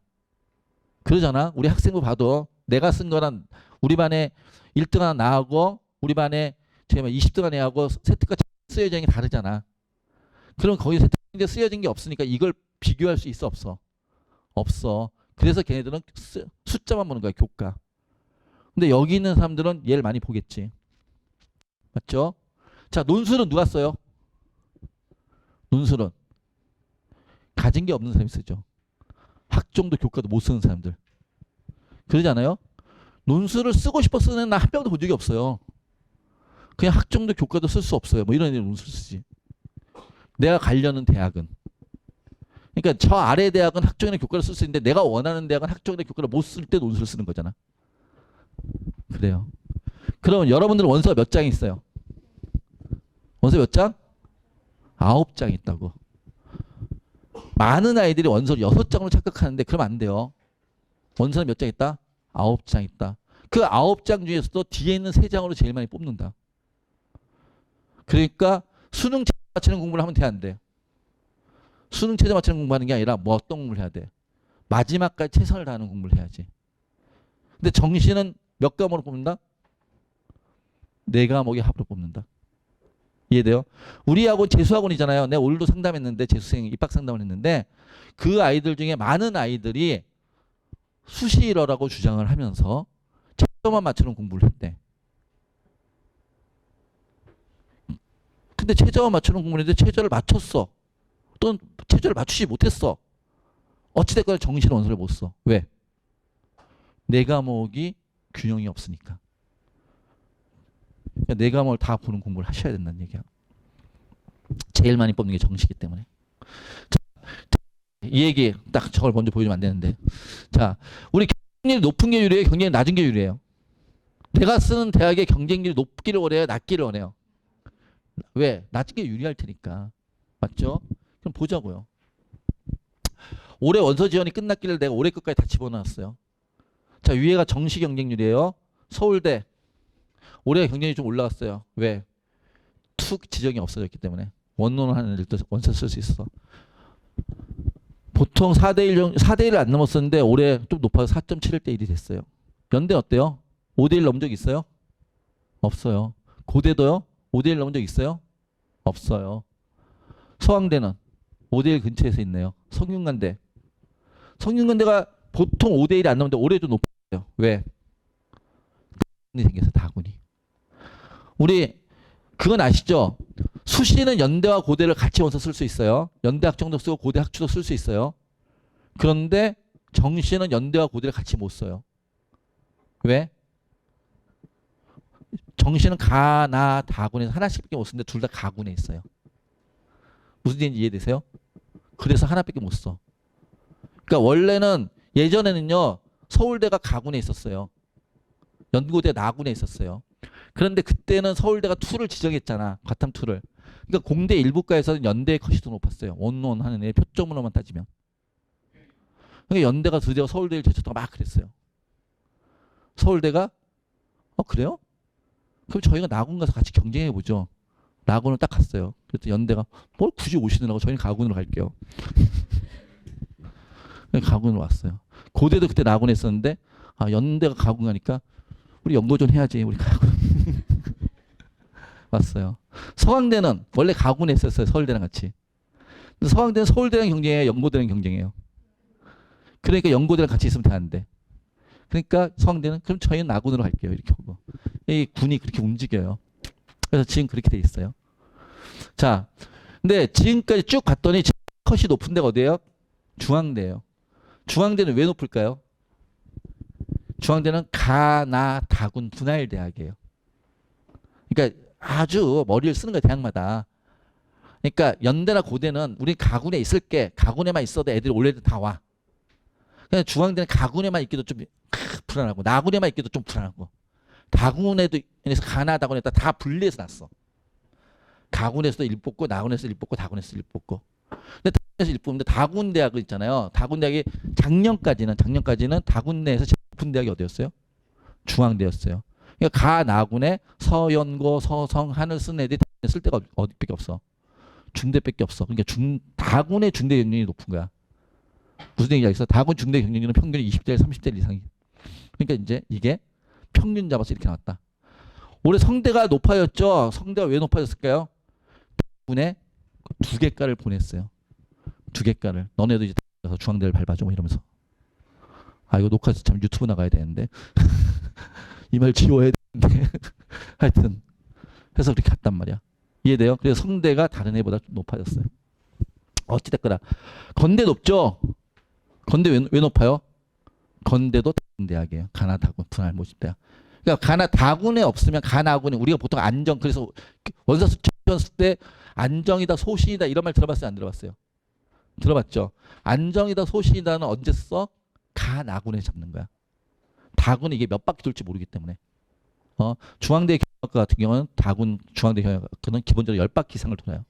그러잖아. 우리 학생부 봐도 내가 쓴 거랑 우리 반에 1등 하나 나하고 우리 반에 제가 20등 한 애하고 세특과 쓰여진 게 다르잖아. 그럼 거기 세특인데 쓰여진 게 없으니까 이걸 비교할 수 있어 없어? 없어. 그래서 걔네들은 숫자만 보는 거야 교과. 근데 여기 있는 사람들은 얘를 많이 보겠지. 맞죠? 자, 논술은 누가 써요? 논술은 가진 게 없는 사람이 쓰죠. 학종도 교과도 못 쓰는 사람들. 그러지 않아요? 논술을 쓰고 싶어 쓰는 나 한 명도 본 적이 없어요. 그냥 학종도 교과도 쓸 수 없어요. 뭐 이런 애들 논술 쓰지. 내가 가려는 대학은. 그러니까 저 아래 대학은 학종이나 교과를 쓸 수 있는데 내가 원하는 대학은 학종이나 교과를 못 쓸 때 논술을 쓰는 거잖아. 그래요. 그럼 여러분들은 원서가 몇 장이 있어요? 원서 몇 장? 9장 있다고. 많은 아이들이 원서를 6장으로 착각하는데 그러면 안 돼요. 원서는 몇 장 있다? 9장 있다. 그 9장 중에서도 뒤에 있는 3장으로 제일 많이 뽑는다. 그러니까 수능 최저 맞추는 공부를 하면 돼, 안 돼? 수능 최저 맞추는 공부하는 게 아니라 뭐 어떤 공부를 해야 돼? 마지막까지 최선을 다하는 공부를 해야지. 근데 정시는 몇 과목으로 뽑는다? 4과목의 합으로 뽑는다. 이해돼요? 우리하고 재수학원이잖아요. 내가 오늘도 상담했는데 재수생 입학 상담을 했는데 그 아이들 중에 많은 아이들이 수시일어라고 주장을 하면서 최저만 맞추는 공부를 했대. 근데 최저만 맞추는 공부를 했는데 최저를 맞췄어. 또는 최저를 맞추지 못했어. 어찌됐거나 정시는 원서를 못 써. 왜? 4과목이 균형이 없으니까. 그러니까 4과목을 다 보는 공부를 하셔야 된다는 얘기야. 제일 많이 뽑는 게 정시기 때문에. 자, 이 얘기 딱 저걸 먼저 보여주면 안 되는데. 자, 우리 경쟁률이 높은 게 유리해요? 경쟁률이 낮은 게 유리해요? 내가 쓰는 대학의 경쟁률이 높기를 원해요? 낮기를 원해요? 왜? 낮은 게 유리할 테니까. 맞죠? 그럼 보자고요. 올해 원서 지원이 끝났길래 내가 올해 끝까지 다 집어넣었어요. 자, 위에가 정시 경쟁률이에요. 서울대. 올해 경쟁률이 좀 올라갔어요. 왜? 툭 지정이 없어졌기 때문에. 원론 하는 애들도 원서 쓸 수 있어. 보통 4대1을 안 넘었었는데 올해 좀 높아서 4.71대 1이 됐어요. 연대 어때요? 5대1 넘은 적 있어요? 없어요. 고대도요? 5대1 넘은 적 있어요? 없어요. 서강대는 5대1 근처에서 있네요. 성균관대. 성균관대가 보통 5대1이 안 넘는데 올해도 높아요. 왜? 다군이 생겨서 다군이. 우리 그건 아시죠? 수시는 연대와 고대를 같이 원서 쓸 수 있어요. 연대 학종도 쓰고 고대 학추도 쓸 수 있어요. 그런데 정시는 연대와 고대를 같이 못 써요. 왜? 정시는 가, 나, 다군에서 하나씩밖에 못 쓰는데 둘 다 가군에 있어요. 무슨 얘기인지 이해되세요? 그래서 하나밖에 못 써. 그러니까 원래는 예전에는요. 서울대가 가군에 있었어요. 연고대가 나군에 있었어요. 그런데 그때는 서울대가 2를 지정했잖아. 과탐 2를. 그러니까 공대 일부과에서는 연대의 컷이 더 높았어요. 원론 하는 애 표점으로만 따지면. 그러니까 연대가 드디어 서울대를 제쳤다고 막 그랬어요. 서울대가 그래요? 그럼 저희가 나군 가서 같이 경쟁해보죠. 나군을 딱 갔어요. 그래서 연대가 뭘 굳이 오시느라고 저희는 가군으로 갈게요. 가군으로 왔어요. 고대도 그때 나군에 있었는데 연대가 가군 가니까 우리 연고전 해야지. 우리 가군. 왔어요. 서강대는 원래 가군에 있었어요. 서울대랑 같이. 근데 서강대는 서울대랑 경쟁해요. 연고대랑 경쟁해요. 그러니까 연고대랑 같이 있으면 되는데. 그러니까 서강대는 그럼 저희는 나군으로 갈게요. 이렇게 하고. 이 군이 그렇게 움직여요. 그래서 지금 그렇게 돼 있어요. 자, 근데 지금까지 쭉 봤더니 컷이 높은 데가 어디예요? 중앙대예요. 중앙대는 왜 높을까요? 중앙대는 가, 나, 다군 분할 대학이에요. 그러니까 아주 머리를 쓰는 거예요. 대학마다. 그러니까 연대나 고대는 우리 가군에 있을게. 가군에만 있어도 애들이 올해도 다 와. 그냥 중앙대는 가군에만 있기도 좀 불안하고 나군에만 있기도 좀 불안하고 다군에도 가나다군에다 다 분리해서 놨어. 가군에서도 일 뽑고 나군에서 일 뽑고 다군에서 일 뽑고. 근데 다군에서 일 뽑는데 다군 대학을 있잖아요. 다군 대학이 작년까지는 다군 내에서 제일 높은 대학이 어디였어요? 중앙대였어요. 그러니까 가나군에 서연고 서성 하늘 쓴 애들이 쓸 데가 어디밖에 없어. 중대밖에 없어. 그러니까 다군의 중대 경쟁률이 높은 거야. 무슨 얘기가 있어? 다군 중대 경쟁률은 평균이 20대 30대 이상이. 그러니까 이제 이게 평균 잡아서 이렇게 나왔다. 올해 성대가 높아졌죠. 성대가 왜 높아졌을까요? 다군에 두 개과를 보냈어요. 두 개과를. 너네도 이제 가서 중앙대를 밟아줘 뭐 이러면서. 아 이거 녹화해서 참 유튜브 나가야 되는데 이 말 지워야 되는데 하여튼 해서 그렇게 갔단 말이야. 이해돼요? 그래서 성대가 다른 애보다 좀 높아졌어요. 어찌됐거나 건대 높죠? 건대 왜 높아요? 건대도 대학이에요. 가나 다군 분할 모집대학. 그러니까 가나 다군에 없으면 가나군에 우리가 보통 안정 그래서 원사수 채웠을 때 안정이다 소신이다 이런 말 들어봤어요? 안 들어봤어요? 들어봤죠? 안정이다 소신이다는 언제 써? 가나군에 잡는 거야. 다군은 이게 몇 바퀴 돌지 모르기 때문에. 중앙대 경영학과 같은 경우는 다군 중앙대 경영학과는 기본적으로 10바퀴 이상을 돌아요.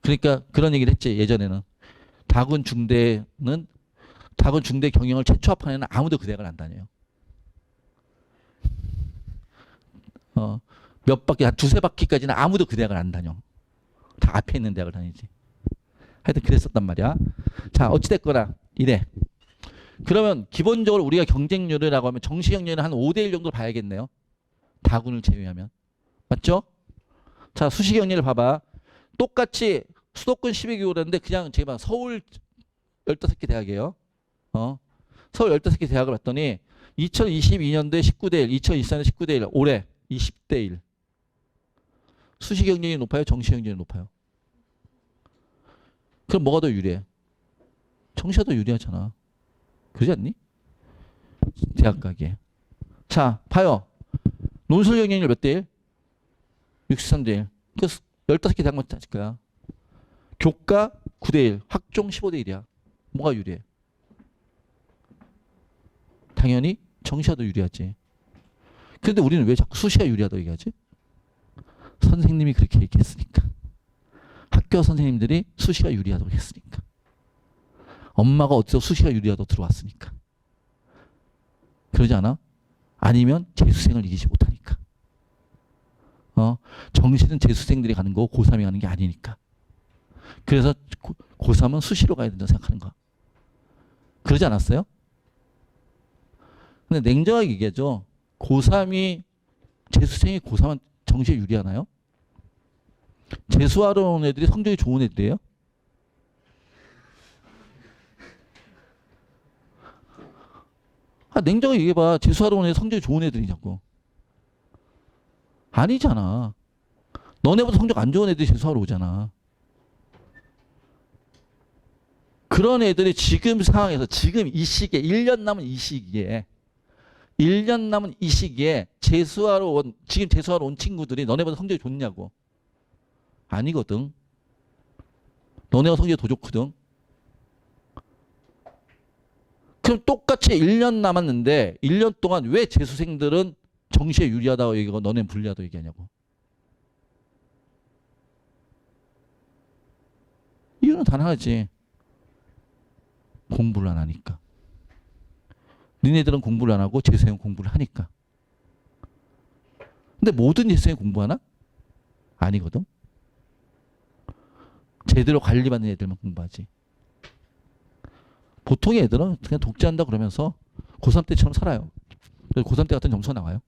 그러니까 그런 얘기를 했지 예전에는. 다군 중대 경영을 최초 합한 애는 아무도 그 대학을 안 다녀요. 몇 바퀴 한 두세 바퀴까지는 아무도 그 대학을 안 다녀. 다 앞에 있는 대학을 다니지. 하여튼 그랬었단 말이야. 자 어찌됐거나 이래. 그러면 기본적으로 우리가 경쟁률이라고 하면 정시 경쟁률은 한 5대1 정도 봐야겠네요. 다군을 제외하면. 맞죠? 자 수시 경쟁률 봐봐. 똑같이 수도권 12개구라는데 그냥 제가 서울 15개 대학이에요. 서울 15개 대학을 봤더니 2022년도에 19대1, 2024년에 19대1, 올해 20대1. 수시 경쟁률이 높아요? 정시 경쟁률이 높아요? 그럼 뭐가 더 유리해? 정시가 더 유리하잖아. 그러지 않니? 대학 가기에. 자, 봐요. 논술 경쟁률 몇 대 1? 63대 1. 그래서 15개 대학만 따질 거야. 교과 9대 1, 학종 15대 1이야. 뭐가 유리해? 당연히 정시가 더 유리하지. 그런데 우리는 왜 자꾸 수시가 유리하다고 얘기하지? 선생님이 그렇게 얘기했으니까. 학교 선생님들이 수시가 유리하다고 했으니까. 엄마가 어디서 수시가 유리하다고 들어왔으니까. 그러지 않아? 아니면 재수생을 이기지 못하니까. 정시는 재수생들이 가는 거고 고3이 가는 게 아니니까. 그래서 고3은 수시로 가야 된다고 생각하는 거야. 그러지 않았어요? 근데 냉정하게 얘기하죠. 재수생이 고3은 정시에 유리하나요? 재수하러 온 애들이 성적이 좋은 애들이에요? 냉정하게 얘기해봐. 재수하러 온 애들 성적이 좋은 애들이냐고. 아니잖아. 너네보다 성적 안 좋은 애들이 재수하러 오잖아. 그런 애들이 지금 상황에서 지금 이 시기에 1년 남은 이 시기에 지금 재수하러 온 친구들이 너네보다 성적이 좋냐고. 아니거든. 너네가 성적이 더 좋거든. 그럼 똑같이 1년 남았는데 1년 동안 왜 재수생들은 정시에 유리하다고 얘기하고 너네는 불리하다고 얘기하냐고. 이유는 단 하나지. 공부를 안 하니까. 니네들은 공부를 안 하고 재수생은 공부를 하니까. 근데 모든 재수생이 공부하나? 아니거든. 제대로 관리받는 애들만 공부하지. 보통의 애들은 그냥 독재한다 그러면서 고3 때처럼 살아요. 고3 때 같은 점수가 나와요.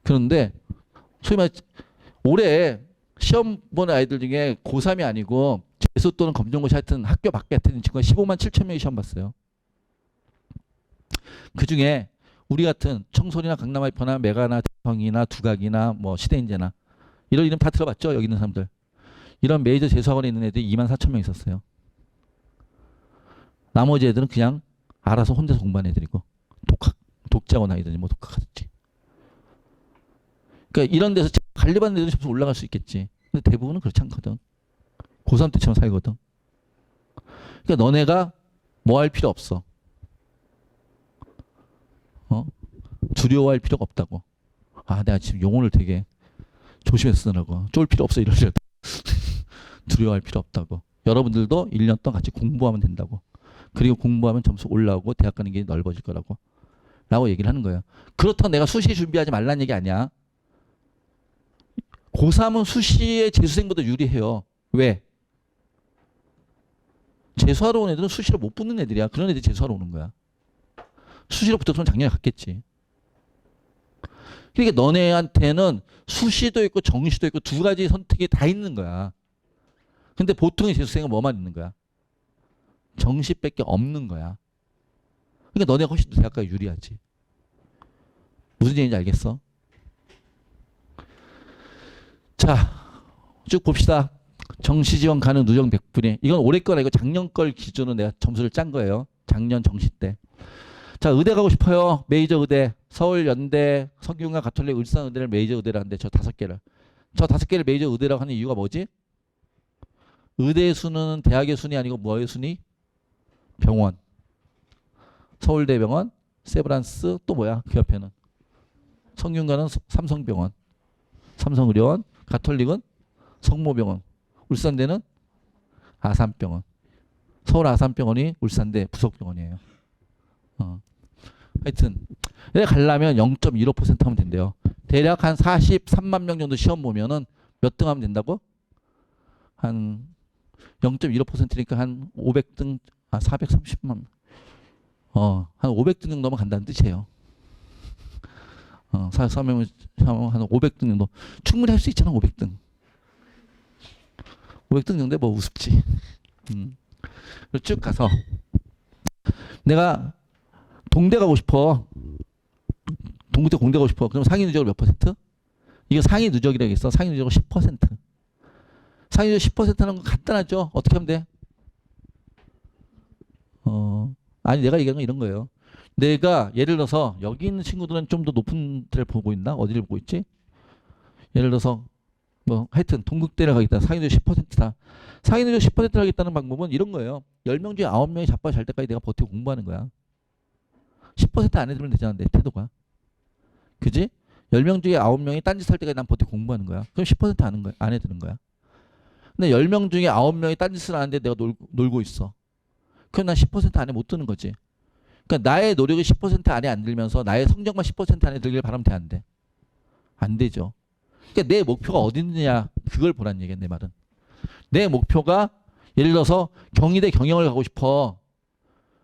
그런데 소위 말해 올해 시험 보는 아이들 중에 고3이 아니고 재수 또는 검정고시 하여튼 학교 밖에 있는 친구가 15만 7천 명이 시험 봤어요. 그중에 우리 같은 청솔이나 강남하이퍼나 메가나 대성이나 두각이나 뭐 시대인재나 이런 이름 다 들어봤죠? 여기 있는 사람들. 이런 메이저 재수학원에 있는 애들이 2만 4천 명 있었어요. 나머지 애들은 그냥 알아서 혼자서 공부하는 애들이고 독자원 아이들이 뭐 독학하듯이. 그러니까 이런 데서 관리받는 애들은 점수 올라갈 수 있겠지. 근데 대부분은 그렇지 않거든. 고3 때처럼 살거든. 그러니까 너네가 뭐 할 필요 없어. 어? 두려워할 필요가 없다고. 아, 내가 지금 용어를 되게 조심해서 쓰느라고. 쫄 필요 없어 이러죠. 두려워할 필요 없다고. 여러분들도 1년 동안 같이 공부하면 된다고. 그리고 공부하면 점수 올라오고 대학 가는 게 넓어질 거라고. 라고 얘기를 하는 거예요. 그렇다고 내가 수시 준비하지 말라는 얘기 아니야. 고3은 수시에 재수생보다 유리해요. 왜? 재수하러 온 애들은 수시로 못 붙는 애들이야. 그런 애들이 재수하러 오는 거야. 수시로 붙었으면 작년에 갔겠지. 그러니까 너네한테는 수시도 있고 정시도 있고 두 가지 선택이 다 있는 거야. 근데 보통의 재수생은 뭐만 있는 거야? 정시밖에 없는 거야. 그러니까 너네가 훨씬 더 대학가 유리하지. 무슨 얘기인지 알겠어? 자, 쭉 봅시다. 정시 지원 가능 누적 100분위. 이건 올해 거라 이거 작년 걸 기준으로 내가 점수를 짠 거예요. 작년 정시 때. 자, 의대 가고 싶어요. 메이저 의대. 서울 연대, 성균관 가톨릭, 울산 의대를 메이저 의대라 하는데 저 5개를. 저 5개를 메이저 의대라고 하는 이유가 뭐지? 의대의 순위는 대학의 순위 아니고 뭐의 순위? 병원. 서울대병원, 세브란스, 또 뭐야? 그 옆에는. 성균관은 삼성병원, 삼성의료원, 가톨릭은 성모병원, 울산대는 아산병원. 서울 아산병원이 울산대 부속병원이에요. 하여튼 내가 가려면 0.15% 하면 된대요. 대략 한 43만 명 정도 시험 보면은 몇 등 하면 된다고? 한 0.15%니까 한 500등, 430만. 한 500등 정도만 간다는 뜻이에요. 43명 한 500등 정도. 충분히 할 수 있잖아, 500등. 500등 정도에 뭐 우습지. 쭉 가서 내가 동대 가고 싶어. 동국대 공대 가고 싶어. 그럼 상위 누적을 몇 %? 이거 상위 누적이라고 했어. 상위 누적은 10%. 상위 누적 10%는 건 간단하죠. 어떻게 하면 돼? 아니 내가 얘기하는 건 이런 거예요. 내가 예를 들어서 여기 있는 친구들은 좀 더 높은 데를 보고 있나? 어디를 보고 있지? 예를 들어서 뭐 하여튼 동국대를 가겠다. 상위 누적 10%다. 상위 누적 10%를 하겠다는 방법은 이런 거예요. 10명 중에 9명이 자빠져 잘 때까지 내가 버티고 공부하는 거야. 10% 안에 들면 되잖아, 내 태도가. 그지? 10명 중에 9명이 딴짓 할 때까지 난 버티고 공부하는 거야. 그럼 10% 아는 거야, 안에 드는 거야. 근데 10명 중에 9명이 딴짓을 하는데 내가 놀고 있어. 그럼 난 10% 안에 못 드는 거지. 그러니까 나의 노력이 10% 안에 안 들면서 나의 성적만 10% 안에 들길 바라면 돼, 안 돼? 안 되죠. 그러니까 내 목표가 어디 있느냐, 그걸 보란 얘기야, 내 말은. 내 목표가 예를 들어서 경희대 경영을 가고 싶어.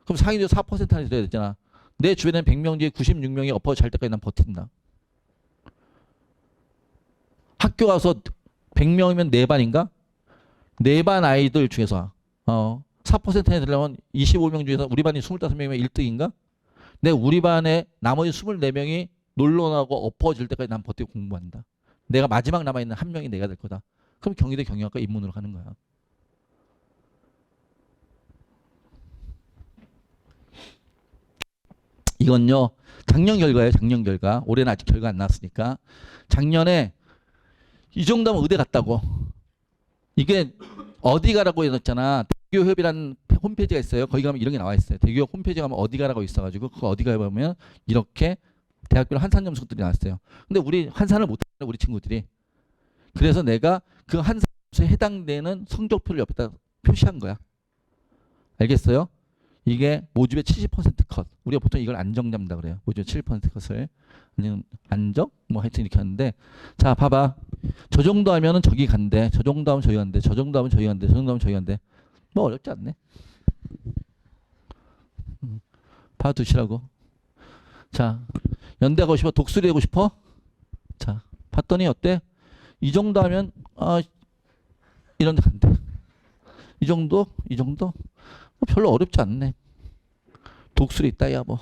그럼 상위도 4% 안에 들어야 되잖아. 내 주변에 100명 중에 96명이 엎어 잘 때까지 난 버틴다. 학교 가서 100명이면 4반인가? 4반 아이들 중에서 4%에 들려면 25명 중에서 우리 반이 25명이면 1등인가? 내 우리 반에 나머지 24명이 놀러 나고 엎어질 때까지 난 버티고 공부한다. 내가 마지막 남아있는 한 명이 내가 될 거다. 그럼 경희대 경영학과 입문으로 가는 거야. 이건요, 작년 결과예요, 작년 결과. 올해는 아직 결과 안 나왔으니까. 작년에 이 정도면 의대 갔다고. 이게 어디 가라고 해놨잖아. 대교협이라는 홈페이지가 있어요. 거기 가면 이런 게 나와 있어요. 대교협 홈페이지 가면 어디 가라고 있어가지고 그 어디 가보면 이렇게 대학교 한산 점수들이 나왔어요. 근데 우리 한산을 못하는 우리 친구들이. 그래서 내가 그 한산 점수에 해당되는 성적표를 옆에다 표시한 거야. 알겠어요? 이게 모집의 70% 컷. 우리가 보통 이걸 안정 잡는다 그래요. 모집의 70% 컷을. 아니면 안정? 뭐 하여튼 이렇게 하는데. 자, 봐봐. 저 정도 하면은 저기 간대. 저 정도 하면 저기 간대. 저 정도 하면 저기 간대. 저 정도 하면 저기 간대. 뭐 어렵지 않네. 봐두시라고. 자, 연대 가고 싶어? 독수리 되고 싶어? 자, 봤더니 어때? 이 정도 하면 이런 데 간대. 이 정도? 이 정도? 별로 어렵지 않네. 독수리 있다, 야, 뭐.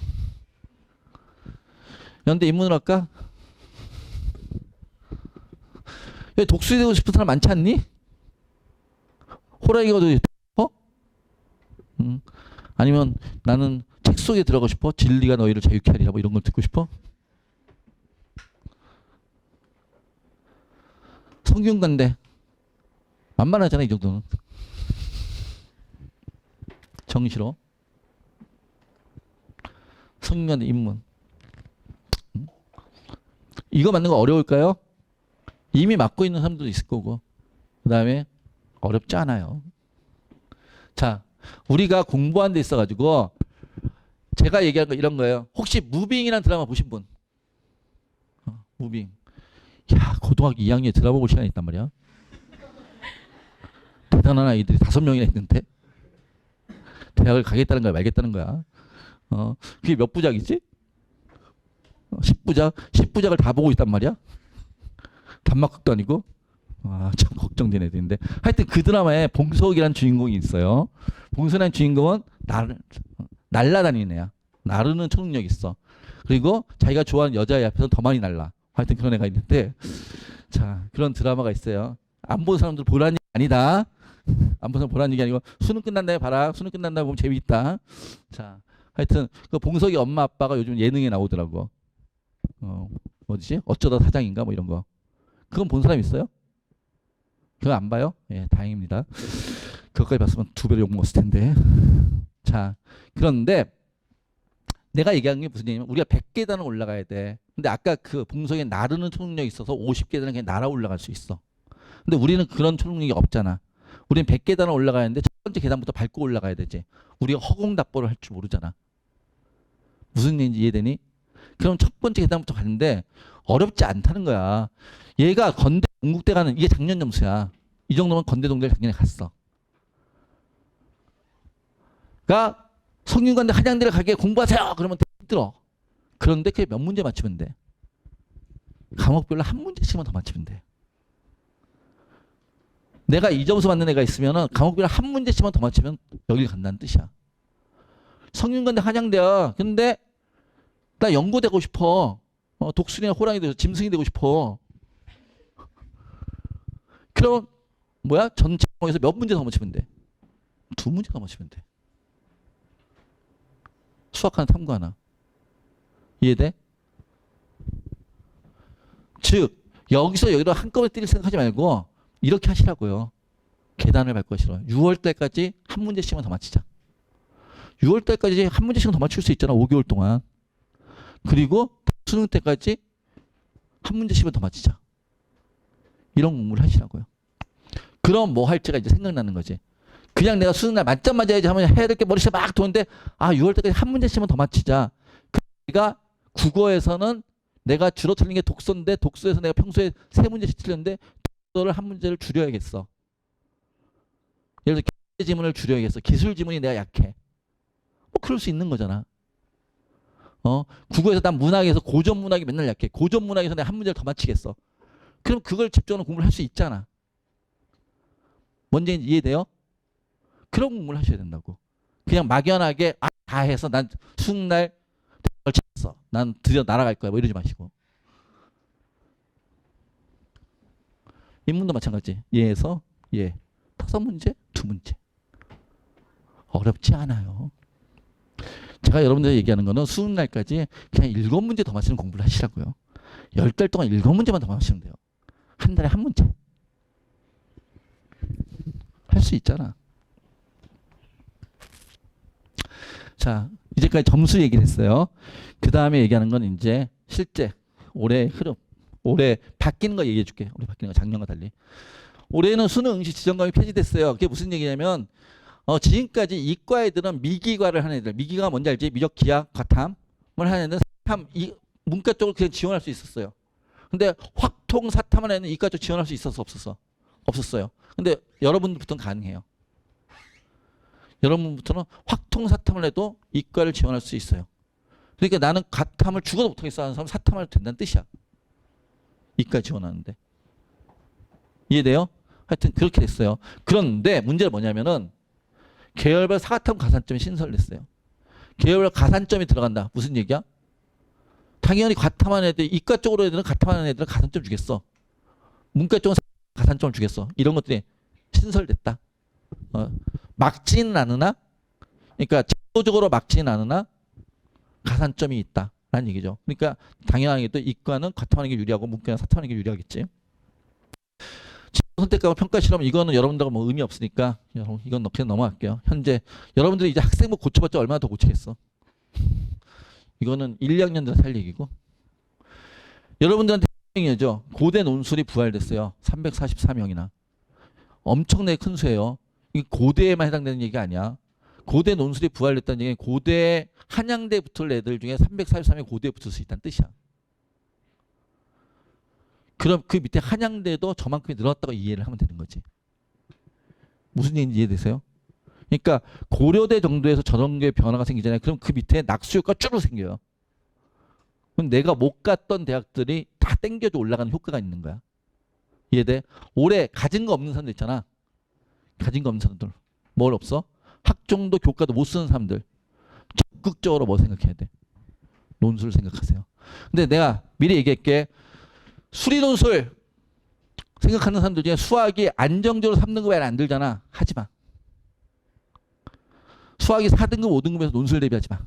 연대 입문을 할까? 야, 독수리 되고 싶은 사람 많지 않니? 호랑이가 되고 싶어? 아니면 나는 책 속에 들어가고 싶어? 진리가 너희를 자유케 하리라, 뭐 이런 걸 듣고 싶어? 성균관대. 만만하잖아, 이 정도는. 정시로. 성균관대 입문. 이거 맞는 거 어려울까요? 이미 맞고 있는 사람들도 있을 거고. 그 다음에 어렵지 않아요. 자, 우리가 공부한 데 있어가지고 제가 얘기한 거 이런 거예요. 혹시 무빙이라는 드라마 보신 분? 무빙. 야, 고등학교 2학년에 드라마 볼 시간이 있단 말이야. 대단한 아이들이 5명이나 있는데 대학을 가겠다는 거야 말겠다는 거야. 그게 몇 부작이지? 10부작? 10부작을 다 보고 있단 말이야. 단막극도 아니고. 아, 참 걱정되는 애들인데. 하여튼 그 드라마에 봉석이라는 주인공이 있어요. 봉석이라는 주인공은 날라다니는 애야. 나르는 초능력이 있어. 그리고 자기가 좋아하는 여자애 앞에서 더 많이 날라. 하여튼 그런 애가 있는데, 자, 그런 드라마가 있어요. 안 본 사람들 보라는 얘기 아니다. 안 본 사람 보라는 얘기 아니고 수능 끝난다에 봐라. 수능 끝난다 보면 재미있다. 자, 하여튼 그 봉석이 엄마 아빠가 요즘 예능에 나오더라고. 어디지? 어쩌다 사장인가 뭐 이런 거. 그건 본 사람 있어요? 그거 안 봐요? 예, 다행입니다. 그것까지 봤으면 2배로 욕먹었을 텐데. 자, 그런데 내가 얘기한 게 무슨 얘기냐면 우리가 100계단을 올라가야 돼. 근데 아까 그 봉석에 나르는 초능력이 있어서 50계단은 그냥 날아 올라갈 수 있어. 근데 우리는 그런 초능력이 없잖아. 우리는 100계단을 올라가는데 첫 번째 계단부터 밟고 올라가야 되지. 우리가 허공답보를 할 줄 모르잖아. 무슨 얘기인지 이해되니? 그럼 첫 번째 계단부터 가는데 어렵지 않다는 거야. 얘가 건대 동국대 가는 이게 작년 점수야. 이 정도면 건대 동대를 작년에 갔어. 그러니까 성균관대 한양대를 가게 공부하세요. 그러면 힘들어. 그런데 그게 몇 문제 맞추면 돼. 과목별로 한 문제씩만 더 맞추면 돼. 내가 이 점수 받는 애가 있으면은 과목별로 한 문제씩만 더 맞추면 여길 간다는 뜻이야. 성균관대 한양대야. 근데 나 연고 되고 싶어. 독수리나 호랑이 되고 짐승이 되고 싶어. 그럼 뭐야? 전체 과목에서 몇 문제 더 맞추면 돼? 2문제 더 맞추면 돼. 수학 하나, 탐구 하나. 이해돼? 즉 여기서 여기로 한꺼번에 때릴 생각하지 말고 이렇게 하시라고요. 계단을 밟고 하시라고요. 6월 달까지 한 문제씩만 더 맞히자. 6월 달까지 한 문제씩만 더 맞출 수 있잖아. 5개월 동안. 그리고 수능 때까지 한 문제씩만 더 맞히자. 이런 공부를 하시라고요. 그럼 뭐 할지가 이제 생각나는 거지. 그냥 내가 수능날 만점 맞아야지 하면 해야 될 게 머리속에 막 도는데 6월 때까지 한 문제씩만 더 맞히자. 그러니까 국어에서는 내가 주로 틀린 게 독서인데 독서에서 내가 평소에 3문제씩 틀렸는데 독서를 한 문제를 줄여야겠어. 예를 들어 기술 지문을 줄여야겠어. 기술 지문이 내가 약해. 뭐 그럴 수 있는 거잖아. 국어에서 난 문학에서 고전 문학이 맨날 약해. 고전 문학에서 내가 한 문제를 더 맞히겠어. 그럼 그걸 집중하는 공부를 할 수 있잖아. 뭔지 이해돼요? 그런 공부를 하셔야 된다고. 그냥 막연하게 다 해서 난 수능날 쳤어. 난 드디어 날아갈 거야. 뭐 이러지 마시고. 인문도 마찬가지. 예에서 예. 5문제, 2문제. 어렵지 않아요. 제가 여러분들 얘기하는 거는 수능날까지 그냥 7문제 더 맞히는 공부를 하시라고요. 10달 동안 7문제만 더 맞히면 돼요. 한 달에 한 문제. 할 수 있잖아. 자, 이제까지 점수 얘기를 했어요. 그 다음에 얘기하는 건 이제 실제 올해 흐름, 올해 바뀌는 거 얘기해 줄게. 올해 바뀌는 거 작년과 달리. 올해는 수능 응시 지정감이 폐지됐어요. 그게 무슨 얘기냐면 지금까지 이과 애들은 미기과를 하는 애들, 미기가 뭔지 알지? 미적, 기하, 과탐을 하는 애들은 사탐, 문과 쪽으로 그냥 지원할 수 있었어요. 근데 확통, 사탐을 하는 애는 이과 쪽 지원할 수 있었어, 없었어? 없었어요. 근데 여러분들부터는 가능해요. 여러분부터는 확통, 사탐을 해도 이과를 지원할 수 있어요. 그러니까 나는 과탐을 죽어도 못하겠어 하는 사람은 사탐을 해도 된다는 뜻이야. 이과 지원하는데. 이해돼요? 하여튼 그렇게 됐어요. 그런데 문제가 뭐냐면은 계열별 사과탐 가산점이 신설됐어요. 계열별 가산점이 들어간다. 무슨 얘기야? 당연히 과탐하는 애들, 이과 쪽으로 애들은 과탐하는 애들은 가산점 주겠어. 문과 쪽은 가산점을 주겠어. 이런 것들이 신설됐다. 막지는 않으나, 그러니까 제도적으로 막지는 않으나 가산점이 있다라는 얘기죠. 그러니까 당연하게도 이과는 과탐하는 게 유리하고 문과는 사탐하는 게 유리하겠지. 선택과 평가 실험 이거는 여러분들과 뭐 의미 없으니까 이건 그냥 넘어갈게요. 현재 여러분들이 이제 학생부 고쳐봤자 얼마나 더 고치겠어. 이거는 1, 2학년 전 살 얘기고. 여러분들한테 죠. 고대 논술이 부활됐어요. 344명이나. 엄청나게 큰 수예요. 이게 고대에만 해당되는 얘기가 아니야. 고대 논술이 부활됐다는 얘기는 고대 한양대 붙을 애들 중에 343명 고대에 붙을 수 있다는 뜻이야. 그럼 그 밑에 한양대도 저만큼이 늘었다고 이해를 하면 되는 거지. 무슨 얘기인지 이해되세요? 그러니까 고려대 정도에서 저런 게 변화가 생기잖아요. 그럼 그 밑에 낙수효과가 쭈르 생겨요. 그럼 내가 못 갔던 대학들이 다 땡겨져 올라가는 효과가 있는 거야. 이해돼? 올해 가진 거 없는 사람들 있잖아. 가진 거 없는 사람들. 뭘 없어? 학종도 교과도 못 쓰는 사람들. 적극적으로 뭐 생각해야 돼? 논술 생각하세요. 근데 내가 미리 얘기할게. 수리 논술 생각하는 사람들 중에 수학이 안정적으로 3등급에 안 들잖아. 하지 마. 수학이 4등급, 5등급에서 논술 대비하지 마.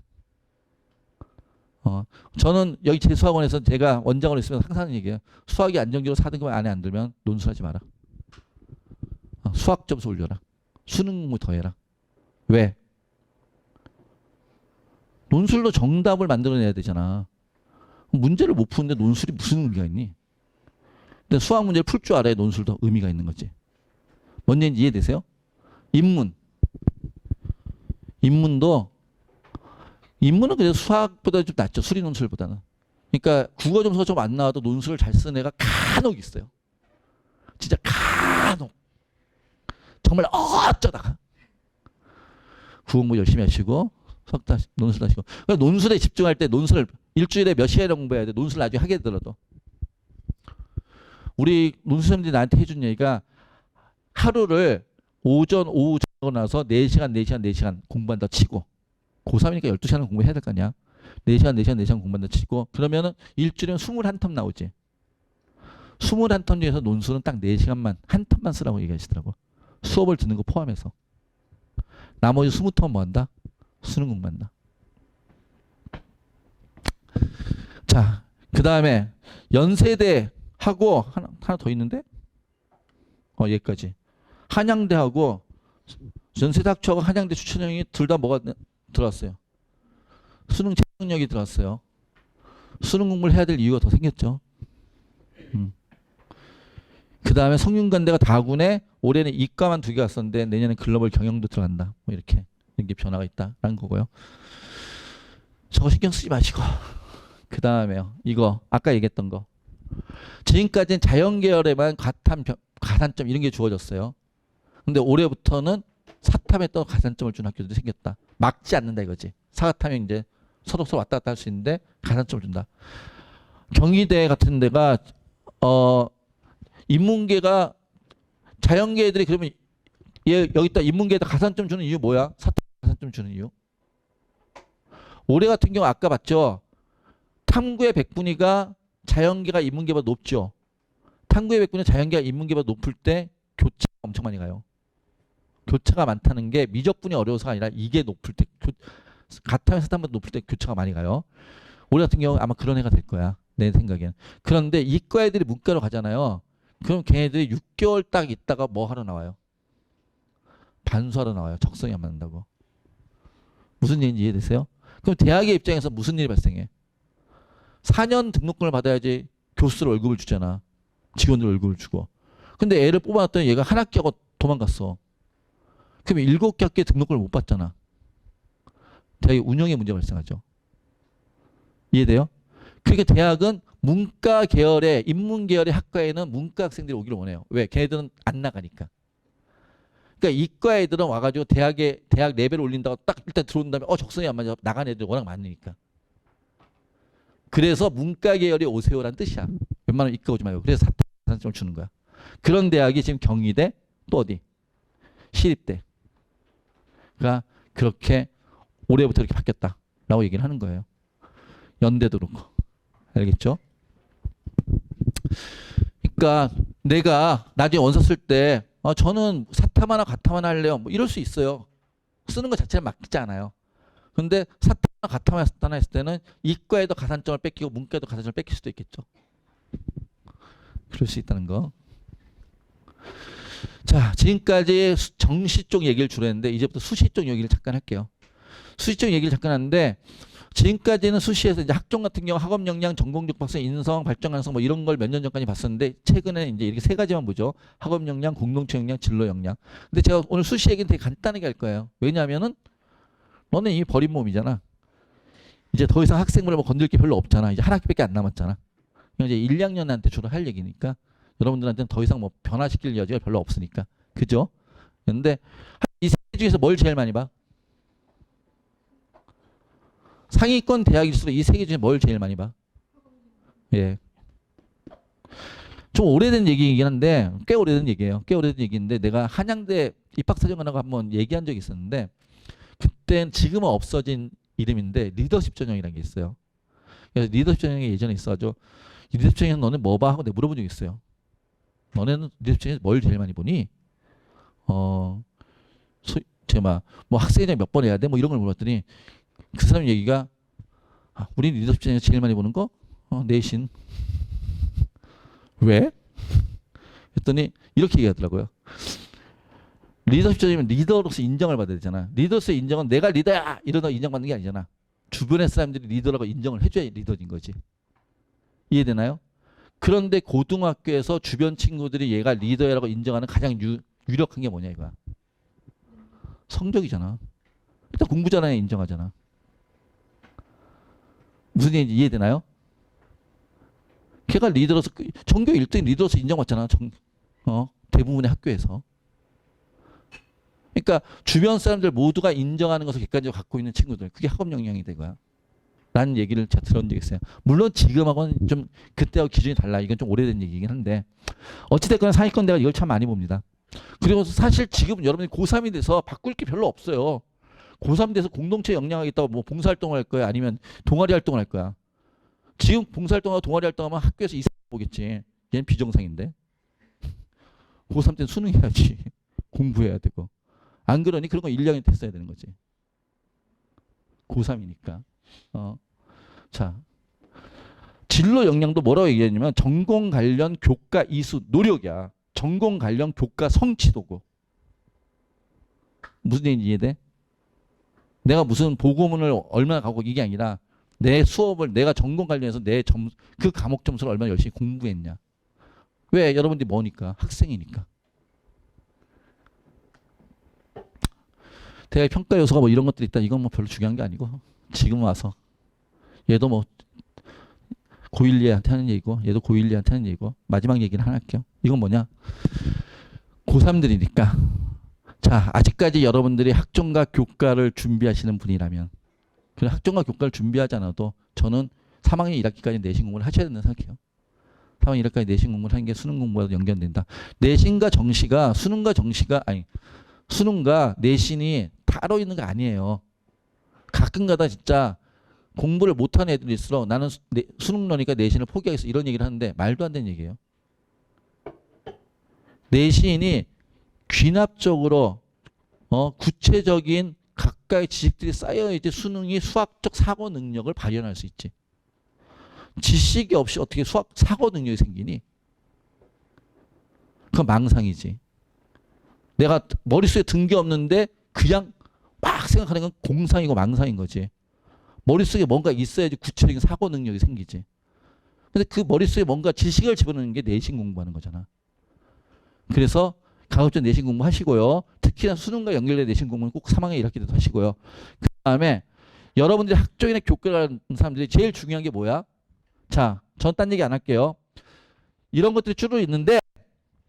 저는 여기 제 수학원에서 제가 원장으로 있으면 항상 하는 얘기예요. 수학이 안정적으로 4등급 안에 안 들면 논술하지 마라. 수학 점수 올려라. 수능 공부 더 해라. 왜? 논술로 정답을 만들어내야 되잖아. 문제를 못 푸는데 논술이 무슨 의미가 있니? 근데 수학 문제를 풀 줄 알아야 논술도 의미가 있는 거지. 뭔 얘기인지 이해되세요? 인문. 인문은 그래도 수학보다 좀 낫죠. 수리 논술보다는. 그러니까 국어 점수가 좀 안 나와도 논술을 잘 쓰는 애가 간혹 있어요. 진짜 간혹. 정말 어쩌다가. 국어 공부 열심히 하시고 석다 논술 하시고. 그러니까 논술에 집중할 때 논술을 일주일에 몇 시간이나 공부해야 돼. 논술 나중에 하게 되더라도. 우리 논술생들이 나한테 해준 얘기가 하루를 오전, 오후 자고 나서 4시간 공부한다 치고 고3이니까 12시간 공부해야 될 거 아니야. 4시간 공부한다 치고 그러면은 일주일에 21텀 나오지. 21텀 중에서 논술은 딱 4시간만 한 텀만 쓰라고 얘기하시더라고. 수업을 듣는 거 포함해서. 나머지 20텀 뭐 한다? 수능 공부한다. 자, 그 다음에 연세대 하고 하나 더 있는데? 여기까지. 한양대하고 연세대 학초하고 한양대 추천형이 둘 다 뭐가 들어왔어요? 수능 채용력이 들어왔어요. 수능 공부를 해야 될 이유가 더 생겼죠. 그 다음에 성균관대가 다군에 올해는 이과만 2개 갔었는데 내년에 글로벌 경영도 들어간다. 뭐 이렇게 변화가 있다라는 거고요. 저거 신경 쓰지 마시고 그 다음에요. 이거 아까 얘기했던 거. 지금까지는 자연계열에만 가산점 이런 게 주어졌어요. 근데 올해부터는 사탐에 또 가산점을 주는 학교들이 생겼다. 막지 않는다 이거지. 사탐에 이제 서로 왔다 갔다 할 수 있는데 가산점을 준다. 경희대 같은 데가 인문계가 자연계 애들이 그러면 여기다 인문계에다 가산점 주는 이유 뭐야? 사탐 가산점 주는 이유. 올해 같은 경우 아까 봤죠. 탐구의 백분위가 자연계가 인문계보다 높죠. 탐구의 백분위 자연계가 인문계보다 높을 때 교차가 엄청 많이 가요. 교차가 많다는 게 미적분이 어려워서가 아니라 이게 높을 때 가탐에서 사탐보다 높을 때 교차가 많이 가요. 올해 같은 경우 아마 그런 해가 될 거야. 내 생각엔. 그런데 이과 애들이 문과로 가잖아요. 그럼 걔네들이 6개월 딱 있다가 뭐 하러 나와요? 반수하러 나와요. 적성이 안 맞는다고. 무슨 얘기인지 이해되세요? 그럼 대학의 입장에서 무슨 일이 발생해? 4년 등록금을 받아야지 교수들 월급을 주잖아. 직원들 월급을 주고. 근데 애를 뽑아놨더니 얘가 한 학기하고 도망갔어. 그러면 7개 학기에 등록금을 못 받잖아. 대학의 운영에 문제가 발생하죠. 이해돼요? 그러니까 대학은 문과 계열의 인문 계열의 학과에는 문과 학생들이 오기를 원해요. 왜? 걔네들은 안 나가니까. 그러니까 이과 애들은 와가지고 대학 레벨을 올린다고 딱 일단 들어온 다음에 적성이 안 맞아 나간 애들 워낙 많으니까. 그래서 문과 계열이 오세요라는 뜻이야. 웬만하면 이과 오지 말고. 그래서 사탄점을 주는 거야. 그런 대학이 지금 경희대 또 어디? 시립대. 그러니까 그렇게 올해부터 이렇게 바뀌었다라고 얘기를 하는 거예요. 연대도 그렇고. 알겠죠? 그러니까 내가 나중에 원서 쓸 때 저는 사탐 하나 가탐 하나 할래요. 뭐 이럴 수 있어요. 쓰는 것 자체는 맞지 않아요. 근데 사탐 하나 가탐 하나 했을 때는 이과에도 가산점을 뺏기고 문과에도 가산점을 뺏길 수도 있겠죠. 그럴 수 있다는 거. 자, 지금까지 정시 쪽 얘기를 주로 했는데 이제부터 수시 쪽 얘기를 잠깐 할게요. 수시 쪽 얘기를 잠깐 하는데 지금까지는 수시에서 이제 학종 같은 경우 학업 역량, 전공 적합성, 인성, 발전 가능성 뭐 이런 걸 몇 년 전까지 봤었는데 최근에 이제 이렇게 세 가지만 보죠. 학업 역량, 공동체 역량, 진로 역량. 근데 제가 오늘 수시 얘기는 되게 간단하게 할 거예요. 왜냐하면은 너는 이미 버린 몸이잖아. 이제 더 이상 학생부를 뭐 건들 게 별로 없잖아. 이제 한 학기밖에 안 남았잖아. 이건 이제 1, 2학년한테 주로 할 얘기니까 여러분들한테는 더 이상 뭐 변화시킬 여지가 별로 없으니까. 그죠? 근데 이 세 개 중에서 뭘 제일 많이 봐? 상위권 대학일수록 이 세 개 중에 뭘 제일 많이 봐? 예. 좀 오래된 얘기이긴 한데 꽤 오래된 얘기예요. 꽤 오래된 얘기인데 내가 한양대 입학사정관하고 한번 얘기한 적이 있었는데 그땐 지금은 없어진 이름인데 리더십 전형이라는 게 있어요. 그래서 리더십 전형이 예전에 있어가지고 리더십 전형 너네 뭐 봐? 하고 내가 물어본 적이 있어요. 너네는 리더십 전형에서 뭘 제일 많이 보니? 제가 뭐 학생회장 몇 번 해야 돼? 뭐 이런 걸 물었더니 그 사람 얘기가 우리 리더십 전형에서 제일 많이 보는 거? 내신. 왜? 했더니 이렇게 얘기하더라고요. 리더십 전형이면 리더로서 인정을 받아야 되잖아. 리더로서의 인정은 내가 리더야! 이러다 인정받는 게 아니잖아. 주변의 사람들이 리더라고 인정을 해줘야 리더인 거지. 이해되나요? 그런데 고등학교에서 주변 친구들이 얘가 리더라고 인정하는 가장 유력한 게 뭐냐 이거야. 성적이잖아. 일단 공부 잘하는 애 인정하잖아. 무슨 얘기인지 이해되나요? 걔가 리더로서 전교 1등 리더로서 인정받잖아. 대부분의 학교에서. 그러니까 주변 사람들 모두가 인정하는 것을 객관적으로 갖고 있는 친구들. 그게 학업 역량이 되고요. 라는 얘기를 제가 들은 적이 있어요. 물론 지금하고는 좀 그때하고 기준이 달라. 이건 좀 오래된 얘기긴 한데 어찌됐거나 상위권 대가 이걸 참 많이 봅니다. 그리고 사실 지금 여러분이 고3이 돼서 바꿀 게 별로 없어요. 고3 돼서 공동체 역량하겠다고 뭐 봉사활동을 할 거야? 아니면 동아리 활동을 할 거야? 지금 봉사활동하고 동아리 활동하면 학교에서 이상 보겠지. 얘는 비정상인데. 고3 때는 수능해야지. 공부해야 되고. 안 그러니 그런 거 1, 2학년 때 써야 되는 거지. 고3이니까. 자, 진로 역량도 뭐라고 얘기했냐면 전공 관련 교과 이수 노력이야. 전공 관련 교과 성취도고. 무슨 얘기인지 이해돼? 내가 무슨 보고문을 얼마나 가고 이게 아니라 내 수업을 내가 전공 관련해서 그 과목 점수를 얼마나 열심히 공부했냐. 왜? 여러분들이 뭐니까? 학생이니까. 대학 평가 요소가 뭐 이런 것들이 있다. 이건 뭐 별로 중요한 게 아니고 지금 와서 얘도 뭐 고1, 2한테 하는 얘기고 얘도 고1, 2한테 하는 얘기고 마지막 얘기를 하나 할게요. 이건 뭐냐? 고3들이니까 자 아직까지 여러분들이 학종과 교과를 준비하시는 분이라면 그 학종과 교과를 준비하지 않아도 저는 3학년 1학기까지 내신 공부를 하셔야 된다고 생각해요. 3학년 1학기까지 내신 공부를 하는 게 수능 공부와 연결된다. 내신과 정시가 수능과 내신이 따로 있는 거 아니에요. 가끔가다 진짜 공부를 못하는 애들일수록 나는 수능러니까 내신을 포기하겠어 이런 얘기를 하는데 말도 안 되는 얘기예요. 내신이 귀납적으로 구체적인 각각의 지식들이 쌓여야지 수능이 수학적 사고 능력을 발현할 수 있지. 지식이 없이 어떻게 사고 능력이 생기니? 그건 망상이지. 내가 머릿속에 든 게 없는데 그냥 막 생각하는 건 공상이고 망상인 거지. 머릿속에 뭔가 있어야지 구체적인 사고 능력이 생기지. 근데 그 머릿속에 뭔가 지식을 집어넣는 게 내신 공부하는 거잖아. 그래서 가급적 내신 공부 하시고요. 특히나 수능과 연결된 내신 공부는 꼭 3학년 1학기 때도 하시고요. 그 다음에 여러분들이 학종이나 교과를 하는 사람들이 제일 중요한 게 뭐야? 자, 전 딴 얘기 안 할게요. 이런 것들이 주로 있는데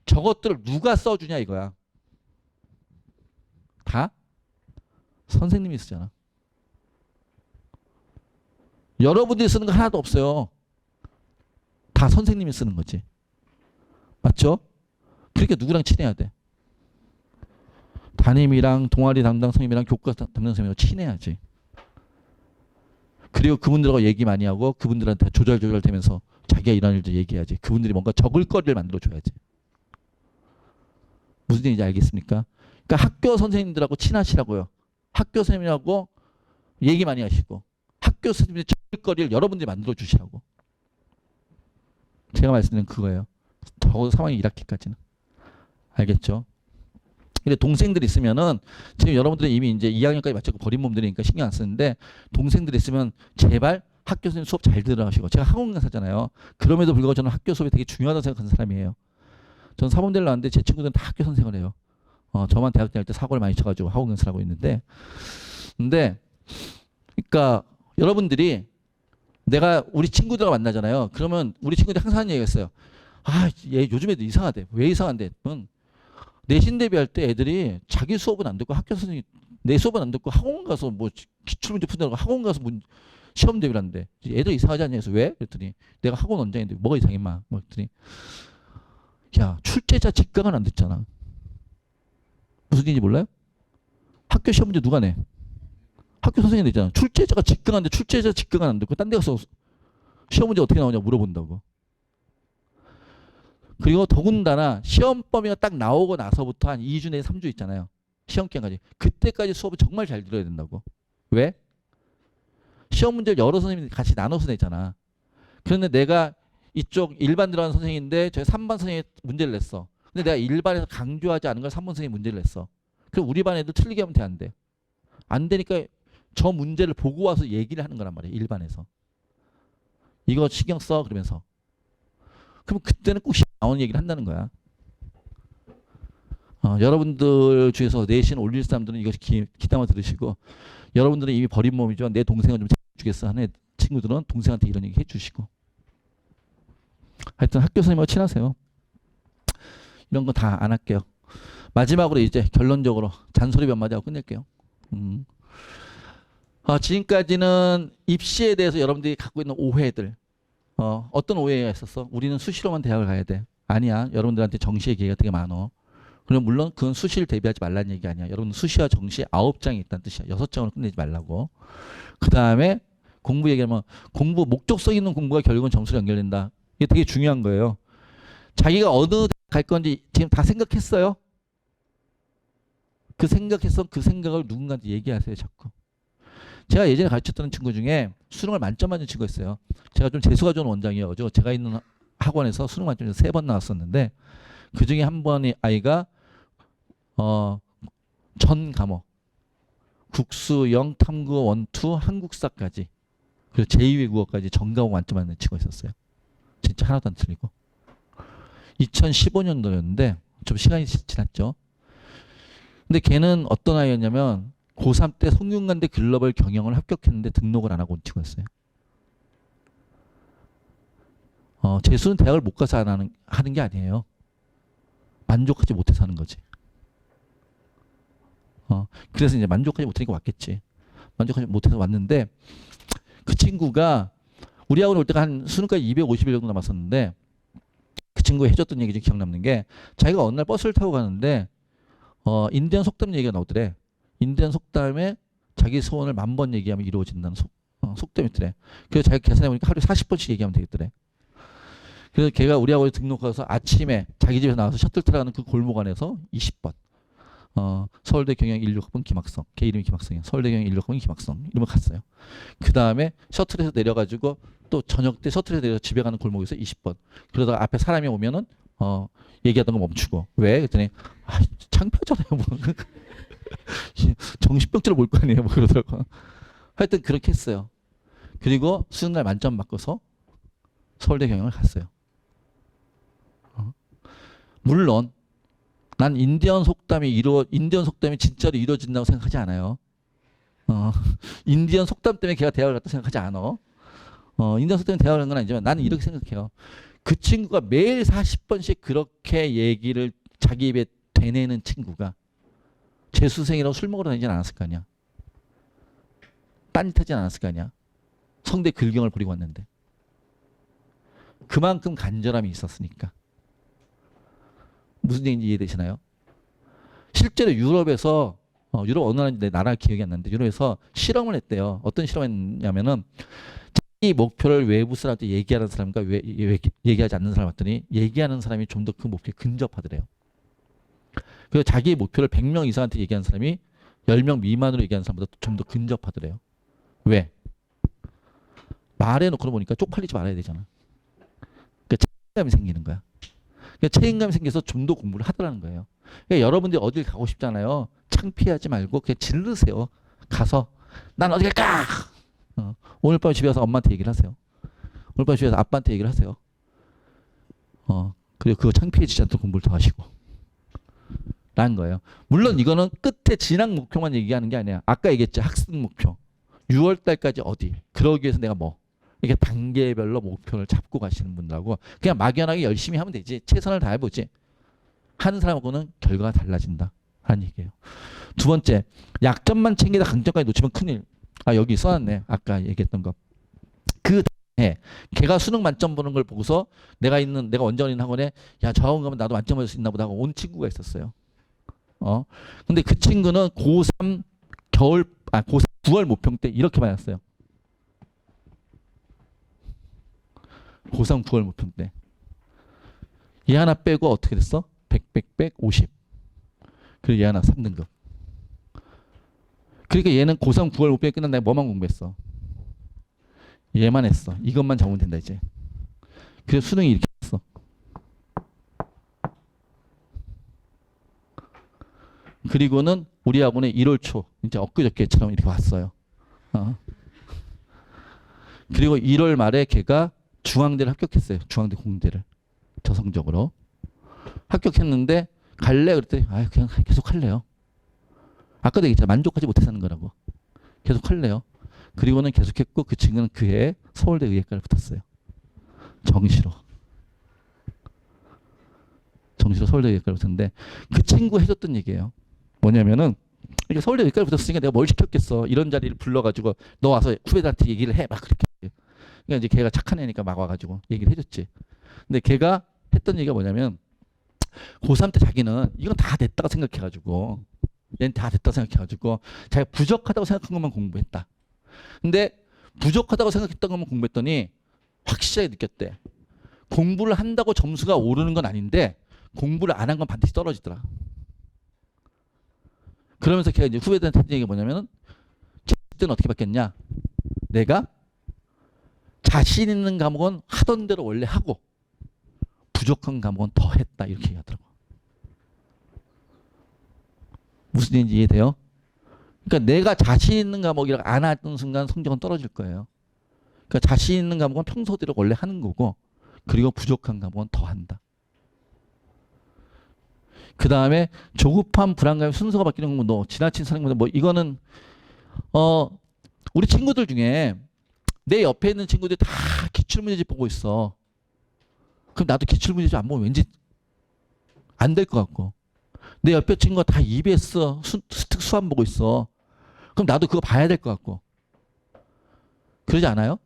저것들을 누가 써주냐 이거야. 다 선생님이 쓰잖아. 여러분들이 쓰는 거 하나도 없어요. 다 선생님이 쓰는 거지. 맞죠? 그러니까 누구랑 친해야 돼? 담임이랑 동아리 담당 선생님이랑 교과 담당 선생님이랑 친해야지. 그리고 그분들하고 얘기 많이 하고 그분들한테 조절조절 되면서 자기가 이런 일도 얘기해야지. 그분들이 뭔가 적을 거리를 만들어줘야지. 무슨 얘기인지 알겠습니까? 그러니까 학교 선생님들하고 친하시라고요. 학교 선생님하고 얘기 많이 하시고 학교 선생님들이 적을 거리를 여러분들이 만들어주시라고. 제가 말씀드린 그거예요. 적어도 3학년 1학기까지는. 알겠죠? 근데 동생들 있으면은 지금 여러분들은 이미 이제 2학년까지 마쳤고 버린 몸들이니까 신경 안 쓰는데 동생들 있으면 제발 학교 선생님 수업 잘 들어가시고 제가 학원 강사잖아요. 그럼에도 불구하고 저는 학교 수업이 되게 중요하다고 생각하는 사람이에요. 저는 사범대를 나왔는데 제 친구들은 다 학교 선생을 해요. 저만 대학 다닐 때 사고를 많이 쳐가지고 학원 강사를 하고 있는데 근데 그러니까 여러분들이 내가 우리 친구들과 만나잖아요. 그러면 우리 친구들이 항상 하는 얘기가 있어요. 아, 얘 요즘 애들 이상하대. 왜 이상한데? 내신 대비할 때 애들이 자기 수업은 안 듣고 학교 선생님 내 수업은 안 듣고 학원 가서 뭐 기출문제 푼다고 학원 가서 시험 대비를 하는데 애들 이상하지 않냐 해서 왜? 그랬더니 내가 학원 원장인데 뭐가 이상해 마. 뭐 그랬더니 야 출제자 직강은 안 듣잖아. 무슨 얘기인지 몰라요? 학교 시험 문제 누가 내? 학교 선생님이 내잖아. 출제자가 직강하는데 출제자 직강은 안 듣고 딴 데 가서 시험 문제 어떻게 나오냐 물어본다고. 그리고 더군다나 시험 범위가 딱 나오고 나서부터 한 2주 내에 3주 있잖아요. 시험 기간까지. 그때까지 수업을 정말 잘 들어야 된다고. 왜? 시험 문제를 여러 선생님이 같이 나눠서 내잖아. 그런데 내가 이쪽 일반 들어가는 선생님인데 저희 3반 선생님이 문제를 냈어. 근데 내가 일반에서 강조하지 않은 걸 3번 선생님이 문제를 냈어. 그럼 우리 반 애들 틀리게 하면 돼, 안 돼? 안 되니까 저 문제를 보고 와서 얘기를 하는 거란 말이에요. 일반에서. 이거 신경 써 그러면서. 그럼 그때는 꼭 나오는 얘기를 한다는 거야. 여러분들 중에서 내신 올릴 사람들은 이거 귀담아 들으시고 여러분들은 이미 버린 몸이지만 내 동생은 좀 해주겠어 하는 친구들은 동생한테 이런 얘기 해주시고 하여튼 학교 선생님하고 친하세요. 이런 거 다 안 할게요. 마지막으로 이제 결론적으로 잔소리 몇 마디 하고 끝낼게요. 지금까지는 입시에 대해서 여러분들이 갖고 있는 오해들 어떤 오해가 있었어? 우리는 수시로만 대학을 가야 돼. 아니야. 여러분들한테 정시의 기회가 되게 많어. 그럼 물론 그건 수시를 대비하지 말라는 얘기 아니야. 여러분 수시와 정시 9장이 있다는 뜻이야. 6장으로 끝내지 말라고. 그 다음에 공부 얘기하면 공부 목적성 있는 공부가 결국은 점수로 연결된다. 이게 되게 중요한 거예요. 자기가 어느 대학 갈 건지 지금 다 생각했어요? 그 생각을 누군가한테 얘기하세요. 자꾸. 제가 예전에 가르쳤던 친구 중에 수능을 만점 맞은 친구가 있어요. 제가 좀 재수가 좋은 원장이에요. 제가 있는 학원에서 수능 만점에서 3번 나왔었는데 그 중에 한 번이 아이가 전 과목 국수, 영, 탐구, 원투, 한국사까지 그리고 제2외국어까지 전 과목 만점 맞는 친구가 있었어요. 진짜 하나도 안 틀리고 2015년도였는데 좀 시간이 지났죠. 근데 걔는 어떤 아이였냐면 고3 때 송윤관대 글로벌 경영을 합격했는데 등록을 안 하고 온 친구였어요. 재수는 대학을 못 가서 하는 게 아니에요. 만족하지 못해서 하는 거지. 그래서 이제 만족하지 못하니까 왔겠지. 만족하지 못해서 왔는데 그 친구가 우리 학원 올 때가 한 수능까지 250일 정도 남았었는데 그 친구가 해줬던 얘기 중에 기억 남는 게 자기가 어느 날 버스를 타고 가는데 인디언 속담 얘기가 나오더래. 인디언 속담에 자기 소원을 10,000번 얘기하면 이루어진다는 속담이 있더래. 그래서 자기가 계산해보니까 하루에 40번씩 얘기하면 되겠더래. 그래서 걔가 우리 학원에 등록해서 아침에 자기 집에서 나와서 셔틀 타고 그 골목 안에서 20번 서울대 경영 16학번 김학성, 걔 이름이 김학성이야. 서울대 경영 16학번 김학성 이러면 갔어요. 그 다음에 셔틀에서 내려가지고 또 저녁 때 셔틀에서 내려 집에 가는 골목에서 20번. 그러다가 앞에 사람이 오면은 얘기하던 거 멈추고. 왜? 그랬더니 창피하잖아요. 뭐. 정신병자로 볼 거 아니에요. 뭐 그러더라고. 하여튼 그렇게 했어요. 그리고 수능날 만점 받고서 서울대 경영을 갔어요. 물론 난 인디언 속담이 진짜로 이루어진다고 생각하지 않아요. 인디언 속담 때문에 걔가 대학을 갔다 생각하지 않아. 인디언 속담 때문에 대학을 간 건 아니지만 나는 이렇게 생각해요. 그 친구가 매일 40번씩 그렇게 얘기를 자기 입에 되내는 친구가 재수생이라고 술 먹으러 다니진 않았을 거 아니야. 딴짓하진 않았을 거 아니야. 성대 글경을 부리고 왔는데. 그만큼 간절함이 있었으니까. 무슨 얘기인지 이해되시나요? 실제로 유럽에서 유럽 어느 나라 기억이 안 나는데 유럽에서 실험을 했대요. 어떤 실험을 했냐면은 자기 목표를 외부 사람한테 얘기하는 사람과 얘기하지 않는 사람 봤더니 얘기하는 사람이 좀 더 그 목표에 근접하더래요. 그래서 자기의 목표를 100명 이상한테 얘기하는 사람이 10명 미만으로 얘기하는 사람보다 좀 더 근접하더래요. 왜? 말해놓고 보니까 쪽팔리지 말아야 되잖아. 그러니까 책임감이 생기는 거야. 그러니까 책임감이 생겨서 좀 더 공부를 하더라는 거예요. 그러니까 여러분들이 어딜 가고 싶잖아요. 창피하지 말고 그냥 질르세요. 가서 난 어디 갈까? 오늘 밤 집에 가서 엄마한테 얘기를 하세요. 오늘 밤 집에 가서 아빠한테 얘기를 하세요. 그리고 그거 창피해지지 않도록 공부를 더 하시고. 라는 거예요. 물론 이거는 끝에 진학 목표만 얘기하는 게 아니야. 아까 얘기했죠. 학습 목표. 6월 달까지 어디. 그러기 위해서 내가 뭐. 이렇게 단계별로 목표를 잡고 가시는 분들하고 그냥 막연하게 열심히 하면 되지. 최선을 다해보지. 하는 사람하고는 결과가 달라진다. 하는 얘기예요. 두 번째. 약점만 챙기다 강점까지 놓치면 큰일. 여기 써놨네. 아까 얘기했던 거. 그 다음에 걔가 수능 만점 보는 걸 보고서 내가 원장원 있는 학원에 야, 저 학원 가면 나도 만점 받을 수 있나 보다 하고 온 친구가 있었어요. 근데 그 친구는 고3 고3 9월 모평 때 이렇게 받았어요. 고3 9월 모평 때. 얘 하나 빼고 어떻게 됐어? 100, 50. 그리고 얘 하나 3등급. 그러니까 얘는 고3 9월 모평이 끝난 다음에 뭐만 공부했어? 얘만 했어. 이것만 적으면 된다 이제. 그래서 수능이 이렇게 했어. 그리고는 우리 학원에 1월 초 이제 엊그저께처럼 이렇게 왔어요. 그리고 1월 말에 걔가 중앙대를 합격했어요. 중앙대 공대를 저성적으로 합격했는데 갈래 그랬더니 그냥 계속 할래요. 아까도 얘기했잖아. 만족하지 못해서 하는 거라고. 계속 할래요. 그리고는 계속했고 그 친구는 그해 서울대 의예과를 붙었어요. 정시로 서울대 의예과를 붙었는데 그 친구 해줬던 얘기예요. 뭐냐면은 이게 서울대 의예과를 붙었으니까 내가 뭘 시켰겠어. 이런 자리를 불러가지고 너 와서 후배들한테 얘기를 해. 막 그렇게. 그러니까 이제 걔가 착한 애니까 막 와가지고 얘기를 해줬지. 근데 걔가 했던 얘기가 뭐냐면 고3 때 자기는 이건 다 됐다고 생각해가지고 얘는 다 됐다고 생각해가지고 자기가 부족하다고 생각한 것만 공부했다. 근데 부족하다고 생각했던 것만 공부했더니 확실하게 느꼈대. 공부를 한다고 점수가 오르는 건 아닌데 공부를 안 한 건 반드시 떨어지더라. 그러면서 걔가 이제 후배들한테 했던 얘기가 뭐냐면은 그때는 어떻게 바뀌었냐. 내가 자신 있는 과목은 하던 대로 원래 하고 부족한 과목은 더 했다. 이렇게 얘기하더라고. 무슨 얘기인지 이해돼요? 그러니까 내가 자신 있는 과목이라고 안 하던 순간 성적은 떨어질 거예요. 그러니까 자신 있는 과목은 평소대로 원래 하는 거고 그리고 부족한 과목은 더 한다. 그 다음에 조급함, 불안감, 순서가 바뀌는 건 너 지나친 사랑보다 뭐 이거는 우리 친구들 중에 내 옆에 있는 친구들이 다 기출문제집 보고 있어. 그럼 나도 기출문제집 안 보면 왠지 안 될 것 같고 내 옆에 친구가 다 EBS 수험 보고 있어. 그럼 나도 그거 봐야 될 것 같고 그러지 않아요?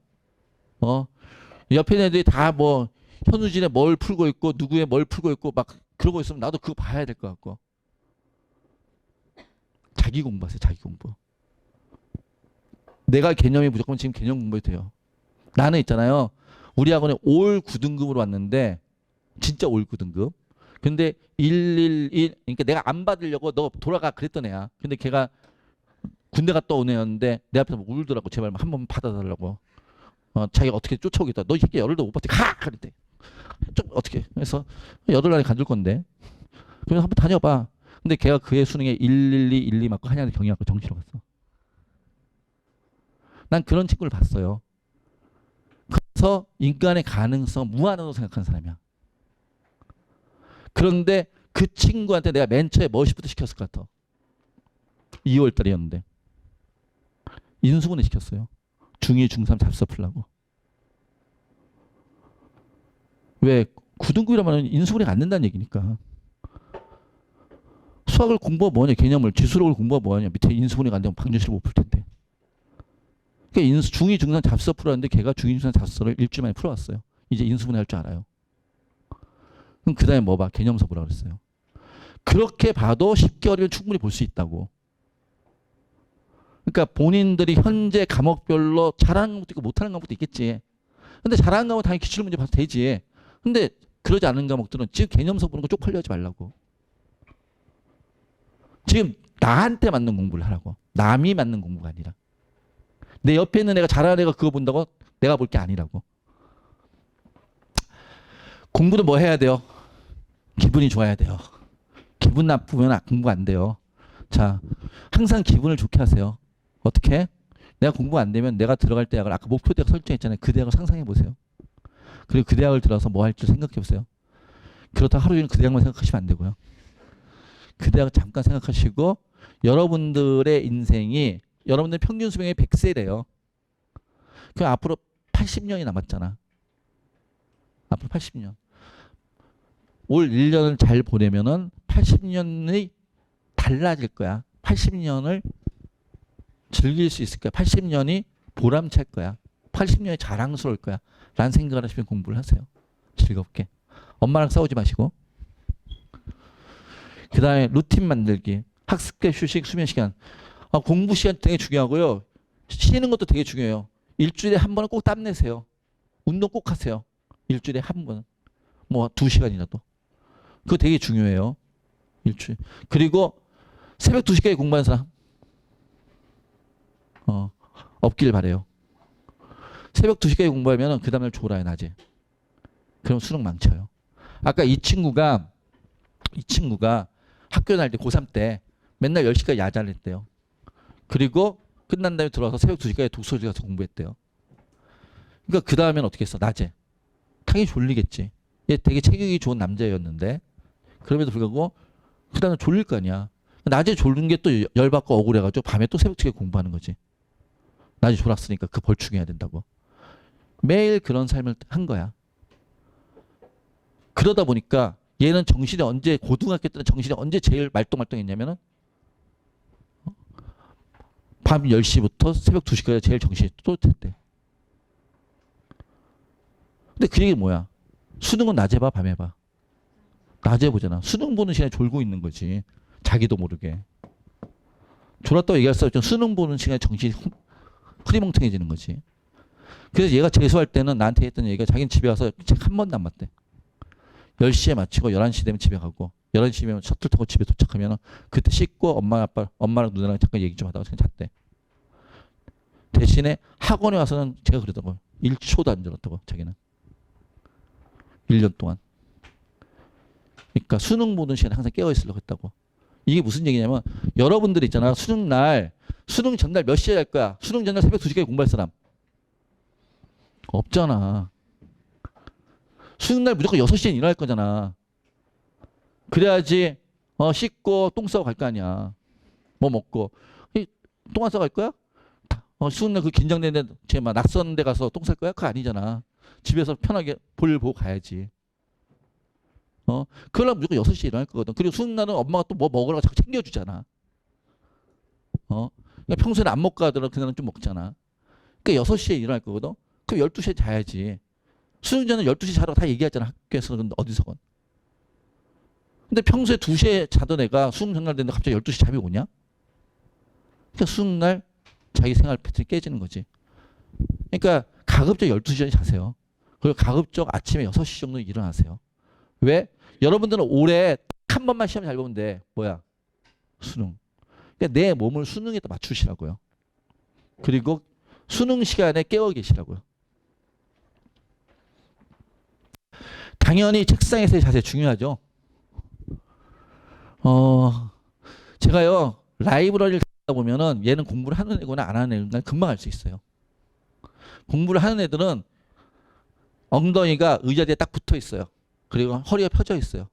옆에 있는 애들이 다 뭐 현우진의 뭘 풀고 있고 누구의 뭘 풀고 있고 막 그러고 있으면 나도 그거 봐야 될 것 같고 자기 공부하세요. 자기 공부. 내가 개념이 무조건 지금 개념 공부해도 돼요. 나는 있잖아요. 우리 학원에 올 9등급으로 왔는데 진짜 올 9등급. 근데 111 그러니까 내가 안 받으려고 너 돌아가 그랬던 애야. 근데 걔가 군대 갔다 온 애였는데 내 앞에서 막 울더라고. 제발 한 번 받아달라고. 자기가 어떻게 쫓아오겠다. 너 이 새끼 열흘도 못 받지. 가! 그랬대. 좀 어떻게 해서 여덟 날에 간줄 건데. 그래서 한번 다녀봐. 근데 걔가 그의 수능에 112, 12 맞고 한양대 경영학과 정시로 갔어. 난 그런 친구를 봤어요. 그래서 인간의 가능성 무한하다고 생각하는 사람이야. 그런데 그 친구한테 내가 맨 처음에 머시부터 시켰을 것 같아. 2월 달이었는데. 인수분해 시켰어요. 중2, 중3 잡서 풀라고. 왜? 9등급이라면 인수분해가 안 된다는 얘기니까. 수학을 공부하면 뭐하냐. 개념을. 지수록을 공부하면 뭐하냐. 밑에 인수분해가 안 되면 방정식을 못 풀 텐데. 그러니까 중2, 중3 잡서 풀었는데 걔가 중2, 중3 잡서를 일주일 만에 풀어왔어요. 이제 인수분해 할 줄 알아요. 그럼 그 다음에 뭐 봐. 개념서 보라고 그랬어요. 그렇게 봐도 10개월이면 충분히 볼 수 있다고. 그러니까 본인들이 현재 과목별로 잘하는 것도 있고 못하는 과목도 있겠지. 근데 잘하는 과목 당연히 기출문제 봐도 되지. 근데 그러지 않은 과목들은 지금 개념서 보는 거 쪽팔려 하지 말라고. 지금 나한테 맞는 공부를 하라고. 남이 맞는 공부가 아니라. 내 옆에 있는 애가 잘하는 애가 그거 본다고 내가 볼 게 아니라고. 공부는 뭐 해야 돼요? 기분이 좋아야 돼요. 기분 나쁘면 공부 안 돼요. 자, 항상 기분을 좋게 하세요. 어떻게? 내가 공부 안 되면 내가 들어갈 대학을 아까 목표 대학 설정했잖아요. 그 대학을 상상해 보세요. 그리고 그 대학을 들어서 뭐 할지 생각해 보세요. 그렇다 하루 종일 그 대학만 생각하시면 안 되고요. 그 대학을 잠깐 생각하시고 여러분들의 인생이 여러분들 평균 수명이 100세래요. 그럼 앞으로 80년이 남았잖아. 앞으로 80년. 올 1년을 잘 보내면은 80년이 달라질 거야. 80년을 즐길 수 있을 거야. 80년이 보람찰 거야. 80년이 자랑스러울 거야. 라는 생각을 하시면 공부를 하세요. 즐겁게. 엄마랑 싸우지 마시고. 그 다음에 루틴 만들기. 학습계, 휴식, 수면 시간. 공부 시간 되게 중요하고요. 쉬는 것도 되게 중요해요. 일주일에 한 번은 꼭 땀 내세요. 운동 꼭 하세요. 일주일에 한 번. 뭐 2시간이라도. 그거 되게 중요해요. 일주일. 그리고 새벽 2시까지 공부하는 사람. 없길 바래요. 새벽 2시까지 공부하면 그 다음날 졸아요, 낮에. 그럼 수능 망쳐요. 아까 이 친구가 학교 다닐 때 고3 때 맨날 10시까지 야자를 했대요. 그리고 끝난 다음에 들어와서 새벽 2시까지 독서실 가서 공부했대요. 그러니까 그 다음엔 어떻게 했어? 낮에. 당연히 졸리겠지. 얘 되게 체격이 좋은 남자였는데 그럼에도 불구하고 그 다음에 졸릴 거 아니야. 낮에 졸는 게 또 열받고 억울해가지고 밤에 또 새벽 2시까지 공부하는 거지. 낮에 졸았으니까 그 벌충해야 된다고. 매일 그런 삶을 한 거야. 그러다 보니까 얘는 정신이 언제 고등학교 때는 정신이 언제 제일 말똥말똥했냐면은 밤 10시부터 새벽 2시까지 제일 정신이 똘똘했대. 근데 그 얘기 뭐야? 수능은 낮에 봐, 밤에 봐. 낮에 보잖아. 수능 보는 시간에 졸고 있는 거지. 자기도 모르게. 졸았다고 얘기할 수 없죠. 수능 보는 시간에 정신이 흐리멍텅해지는 거지. 그래서 얘가 재수할 때는 나한테 했던 얘기가 자기는 집에 와서 책 한 번도 안 봤대. 10시에 마치고 11시 되면 집에 가고 11시면 셔틀 타고 집에 도착하면 그때 씻고 엄마랑 누나랑 잠깐 얘기 좀 하다가 그냥 잤대. 대신에 학원에 와서는 제가 그러더라고요. 1초도 안 졸았다고 자기는. 1년 동안. 그러니까 수능 보는 시간에 항상 깨어있으려고 했다고. 이게 무슨 얘기냐면 여러분들 있잖아. 수능 전날 몇 시에 할 거야? 수능 전날 새벽 2시까지 공부할 사람. 없잖아. 수능 날 무조건 6시에 일어날 거잖아. 그래야지 씻고 똥 싸고 갈 거 아니야. 뭐 먹고. 똥 안 싸고 갈 거야? 수능 날 그 긴장되는데 막 낯선 데 가서 똥 쌀 거야? 그거 아니잖아. 집에서 편하게 볼 보고 가야지. 그러려면 무조건 6시에 일어날 거거든. 그리고 수능 날은 엄마가 또 뭐 먹으라고 자꾸 챙겨주잖아. 그러니까 평소에는 안 먹고 가더라도 그날은 좀 먹잖아. 그러니까 6시에 일어날 거거든. 그럼 12시에 자야지. 수능 전에 12시 자라고 다 얘기하잖아. 학교에서는 어디서건. 근데 평소에 2시에 자던 애가 수능 전날 됐는데 갑자기 12시 잠이 오냐? 그러니까 수능 날 자기 생활 패턴이 깨지는 거지. 그러니까 가급적 12시 전에 자세요. 그리고 가급적 아침에 6시 정도 일어나세요. 왜? 여러분들은 올해 딱 한 번만 시험 잘 보면 돼. 뭐야? 수능. 그러니까 내 몸을 수능에다 맞추시라고요. 그리고 수능 시간에 깨어 계시라고요. 당연히 책상에서의 자세 중요하죠. 제가요 라이브러리를 듣다 보면은 얘는 공부를 하는 애구나 안 하는 애구나 금방 알 수 있어요. 공부를 하는 애들은 엉덩이가 의자 뒤에 딱 붙어 있어요. 그리고 허리가 펴져 있어요.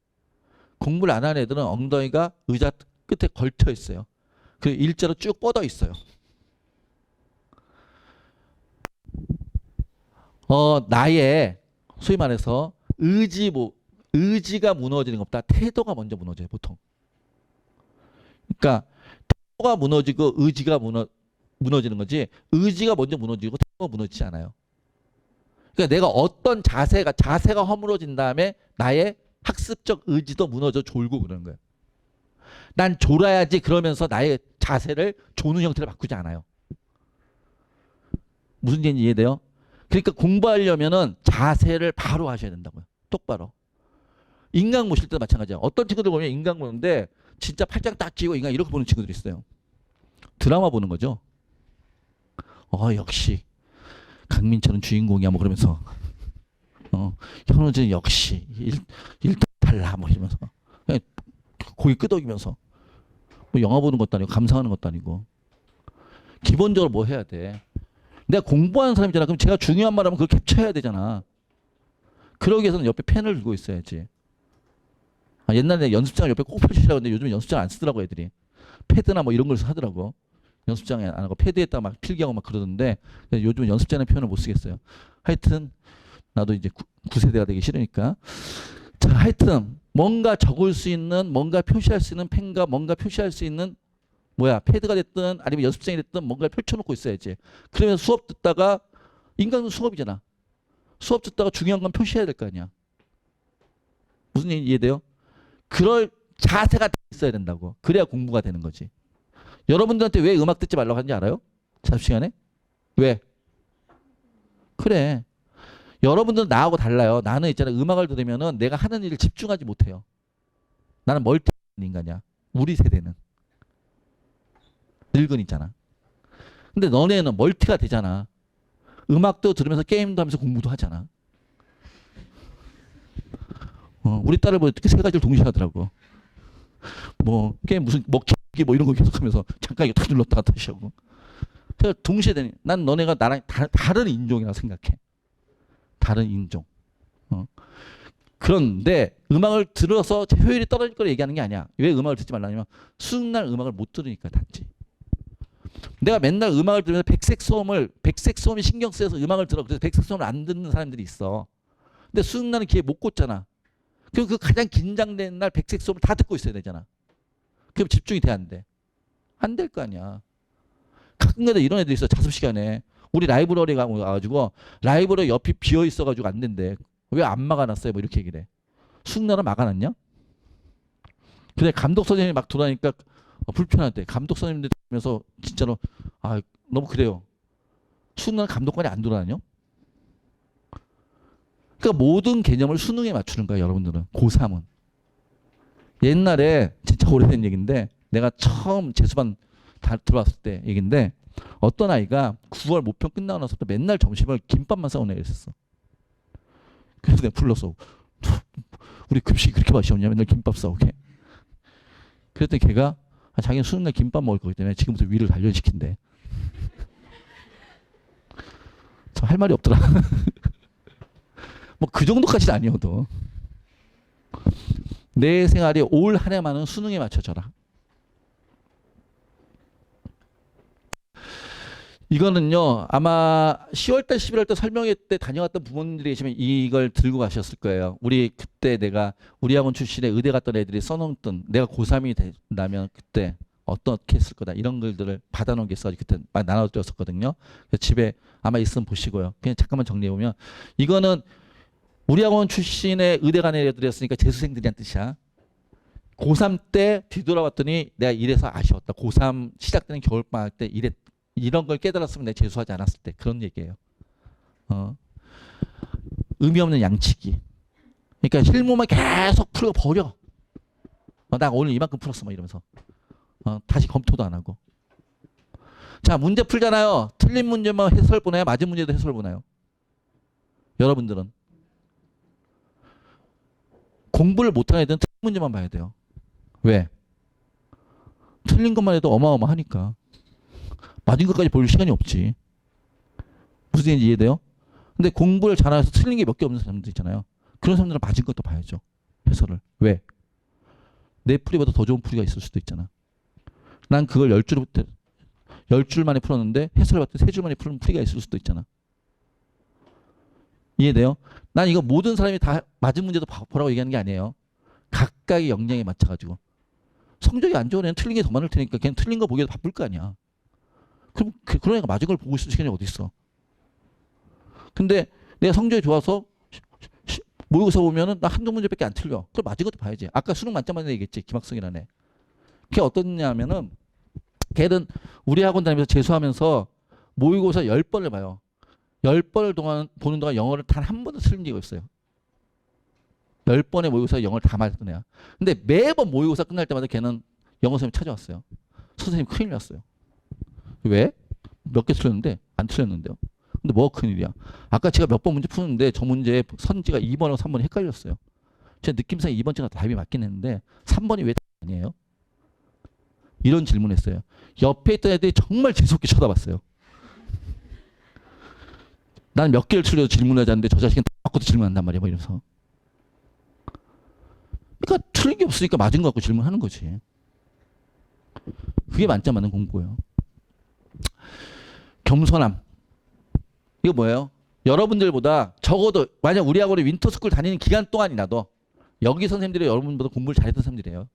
공부를 안 하는 애들은 엉덩이가 의자 끝에 걸쳐 있어요. 그리고 일자로 쭉 뻗어 있어요. 나의 소위 말해서 의지가 무너지는 것보다 태도가 먼저 무너져요, 보통. 그러니까 태도가 무너지고 의지가 무너지는 거지 의지가 먼저 무너지고 태도가 무너지지 않아요. 그러니까 내가 어떤 자세가 허물어진 다음에 나의 학습적 의지도 무너져 졸고 그러는 거예요. 난 졸아야지 그러면서 나의 자세를 조는 형태로 바꾸지 않아요. 무슨 얘기인지 이해돼요? 그러니까 공부하려면은 자세를 바로 하셔야 된다고요. 똑바로. 인강 보실 때도 마찬가지야. 어떤 친구들 보면 인강 보는데 진짜 팔짱 딱 끼고 인강 이렇게 보는 친구들이 있어요. 드라마 보는 거죠. 역시 강민철은 주인공이야 뭐 그러면서 현우진 역시 일단 달라 뭐 이러면서 그냥 고개 끄덕이면서 뭐 영화 보는 것도 아니고 감상하는 것도 아니고 기본적으로 뭐 해야 돼? 내가 공부하는 사람이잖아. 그럼 제가 중요한 말하면 그걸 캡처해야 되잖아. 그러기 위해서는 옆에 펜을 들고 있어야지. 옛날에 연습장을 옆에 꼭 펼치라고 했는데 요즘 연습장 안 쓰더라고 애들이. 패드나 뭐 이런 걸 하더라고. 연습장에 안 하고 패드에다 막 필기하고 막 그러던데 요즘 연습장의 표현을 못 쓰겠어요. 하여튼 나도 이제 9세대가 되기 싫으니까. 자, 하여튼 뭔가 적을 수 있는 뭔가 표시할 수 있는 펜과 뭔가 표시할 수 있는 뭐야 패드가 됐든 아니면 연습장이 됐든 뭔가를 펼쳐놓고 있어야지. 그러면 수업 듣다가 인간은 수업이잖아. 수업 듣다가 중요한 건 표시해야 될 거 아니야. 무슨 얘기 이해돼요? 그럴 자세가 있어야 된다고. 그래야 공부가 되는 거지. 여러분들한테 왜 음악 듣지 말라고 하는지 알아요? 자습 시간에? 왜? 그래. 여러분들은 나하고 달라요. 나는 있잖아. 음악을 들으면은 내가 하는 일을 집중하지 못해요. 나는 멀티 인간이야. 우리 세대는. 늙은 있잖아. 근데 너네는 멀티가 되잖아. 음악도 들으면서 게임도 하면서 공부도 하잖아. 우리 딸을 뭐 어떻게 세 가지를 동시에 하더라고. 뭐 게임 무슨 먹기 뭐 이런 거 계속하면서 잠깐 이거 탁 눌렀다가 다시 하고. 그래서 동시에 되니 난 너네가 나랑 다른 인종이라고 생각해. 다른 인종. 그런데 음악을 들어서 효율이 떨어질 걸 얘기하는 게 아니야. 왜 음악을 듣지 말라냐면 수능날 음악을 못 들으니까 닿지. 내가 맨날 음악을 들으면서 백색 소음이 신경 쓰여서 음악을 들어. 그래서 백색 소음을 안 듣는 사람들이 있어. 근데 수능날은 귀에 못 꽂잖아. 그리고 그 가장 긴장된 날 백색 소음을 다 듣고 있어야 되잖아. 그럼 집중이 돼 안 돼? 안 될 거 아니야. 가끔가다 이런 애들 있어. 자습 시간에 우리 라이브러리 가가지고 라이브러리 옆이 비어 있어가지고 안 된대. 왜 안 막아놨어요? 뭐 이렇게 얘기를 해. 수능날은 막아놨냐? 근데 감독 선생님이 막 돌아다니까 불편하대. 감독 선생님들 보면서 진짜로 너무 그래요. 수능날 감독관이 안 돌아다녀? 그러니까 모든 개념을 수능에 맞추는 거야, 여러분들은. 고3은. 옛날에 진짜 오래된 얘기인데 내가 처음 재수반 들어왔을 때 얘기인데 어떤 아이가 9월 모평 끝나고 나서부터 맨날 점심을 김밥만 싸우는 애가 있었어. 그래서 내가 불러서 우리 급식이 그렇게 맛이 없냐 맨날 김밥 싸우게. 그랬더니 걔가 자기는 수능날 김밥 먹을 거기 때문에 지금부터 위를 단련시킨대. 참 할 말이 없더라. 뭐 그 정도까지는 아니어도 내 생활이 올 한 해만은 수능에 맞춰져라. 이거는요 아마 10월달 11월달 설명회 때 다녀왔던 부모님들이 계시면 이걸 들고 가셨을 거예요. 그때 내가 우리 학원 출신에 의대 갔던 애들이 써놓던 내가 고3이 된다면 그때 어떻게 했을 거다 이런 글들을 받아놓은 게 있어가지고 그때 많이 나눠드렸었거든요. 그래서 집에 아마 있으면 보시고요. 그냥 잠깐만 정리해보면 이거는 우리 학원 출신의 의대 간 애들이었으니까 재수생들이란 뜻이야. 고3 때 뒤돌아봤더니 내가 이래서 아쉬웠다. 고3 시작되는 겨울방학 때 이런 걸 깨달았으면 내가 재수하지 않았을 때 그런 얘기예요. 의미 없는 양치기. 그러니까 실무만 계속 풀고 버려. 나 오늘 이만큼 풀었어 막 이러면서 다시 검토도 안 하고. 자 문제 풀잖아요. 틀린 문제만 해설 보나요? 맞은 문제도 해설 보나요? 여러분들은 공부를 못하는 애들은 틀린 문제만 봐야 돼요. 왜? 틀린 것만 해도 어마어마하니까. 맞은 것까지 볼 시간이 없지. 무슨 얘기인지 이해돼요? 근데 공부를 잘해서 틀린 게 몇 개 없는 사람들 있잖아요. 그런 사람들은 맞은 것도 봐야죠. 해설을. 왜? 내 풀이보다 더 좋은 풀이가 있을 수도 있잖아. 난 그걸 10줄 만에 풀었는데 해설을 봤더니 3줄 만에 푸는 풀이가 있을 수도 있잖아. 이해돼요? 난 이거 모든 사람이 다 맞은 문제도 보라고 얘기하는 게 아니에요. 각각의 역량에 맞춰가지고. 성적이 안 좋은 애는 틀린 게 더 많을 테니까 걔는 틀린 거 보기에도 바쁠 거 아니야. 그럼 그런 애가 맞은 걸 보고 있을 시간이 어디 있어. 근데 내가 성적이 좋아서 모의고사 보면은 나 한두 문제밖에 안 틀려. 그걸 맞은 것도 봐야지. 아까 수능 만점 받는 애 얘기했지. 김학성이라는 애. 걔 어떻냐면은 걔는 우리 학원 다니면서 재수하면서 모의고사 10번을 봐요. 10번을 보는 동안 영어를 단 한 번도 틀린 적이 없어요. 10번의 모의고사 영어를 다 맞았던 애야. 근데 매번 모의고사 끝날 때마다 걔는 영어 선생님 찾아왔어요. 선생님 큰일 났어요. 왜? 몇 개 틀렸는데 안 틀렸는데요. 근데 뭐가 큰일이야? 아까 제가 몇 번 문제 푸는데 저 문제 선지가 2번하고 3번이 헷갈렸어요. 제 느낌상 2번째가 답이 맞긴 했는데 3번이 왜 아니에요? 이런 질문했어요. 옆에 있던 애들이 정말 재수없게 쳐다봤어요. 난 몇 개를 틀려도 질문을 하지 않는데 저 자식은 다 바꿔도 질문한단 말이야. 뭐 이러면서. 그러니까 틀린 게 없으니까 맞은 거 갖고 질문하는 거지. 그게 만점 맞는 공부예요. 겸손함. 이거 뭐예요? 여러분들보다 적어도 만약 우리 학원에 윈터스쿨 다니는 기간 동안이라도 여기 선생님들이 여러분보다 공부를 잘했던 사람들이에요.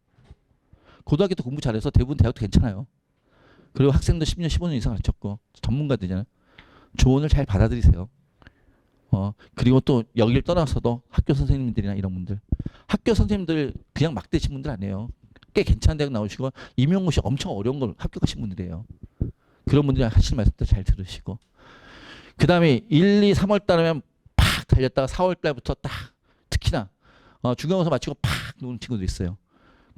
고등학교 때 공부 잘해서 대부분 대학도 괜찮아요. 그리고 학생도 10년, 15년 이상 가르쳤고 전문가들이잖아요. 조언을 잘 받아들이세요. 그리고 또 여기를 떠나서도 학교 선생님들이나 이런 분들. 학교 선생님들 그냥 막 되신 분들 아니에요. 꽤 괜찮은 대학 나오시고 임용고시 엄청 어려운 걸 합격하신 분들이에요. 그런 분들이 하실 말씀도 잘 들으시고. 그 다음에 1, 2, 3월 달이면 팍 달렸다가 4월 달부터 딱 특히나 중간고사 마치고 팍 노는 친구도 있어요.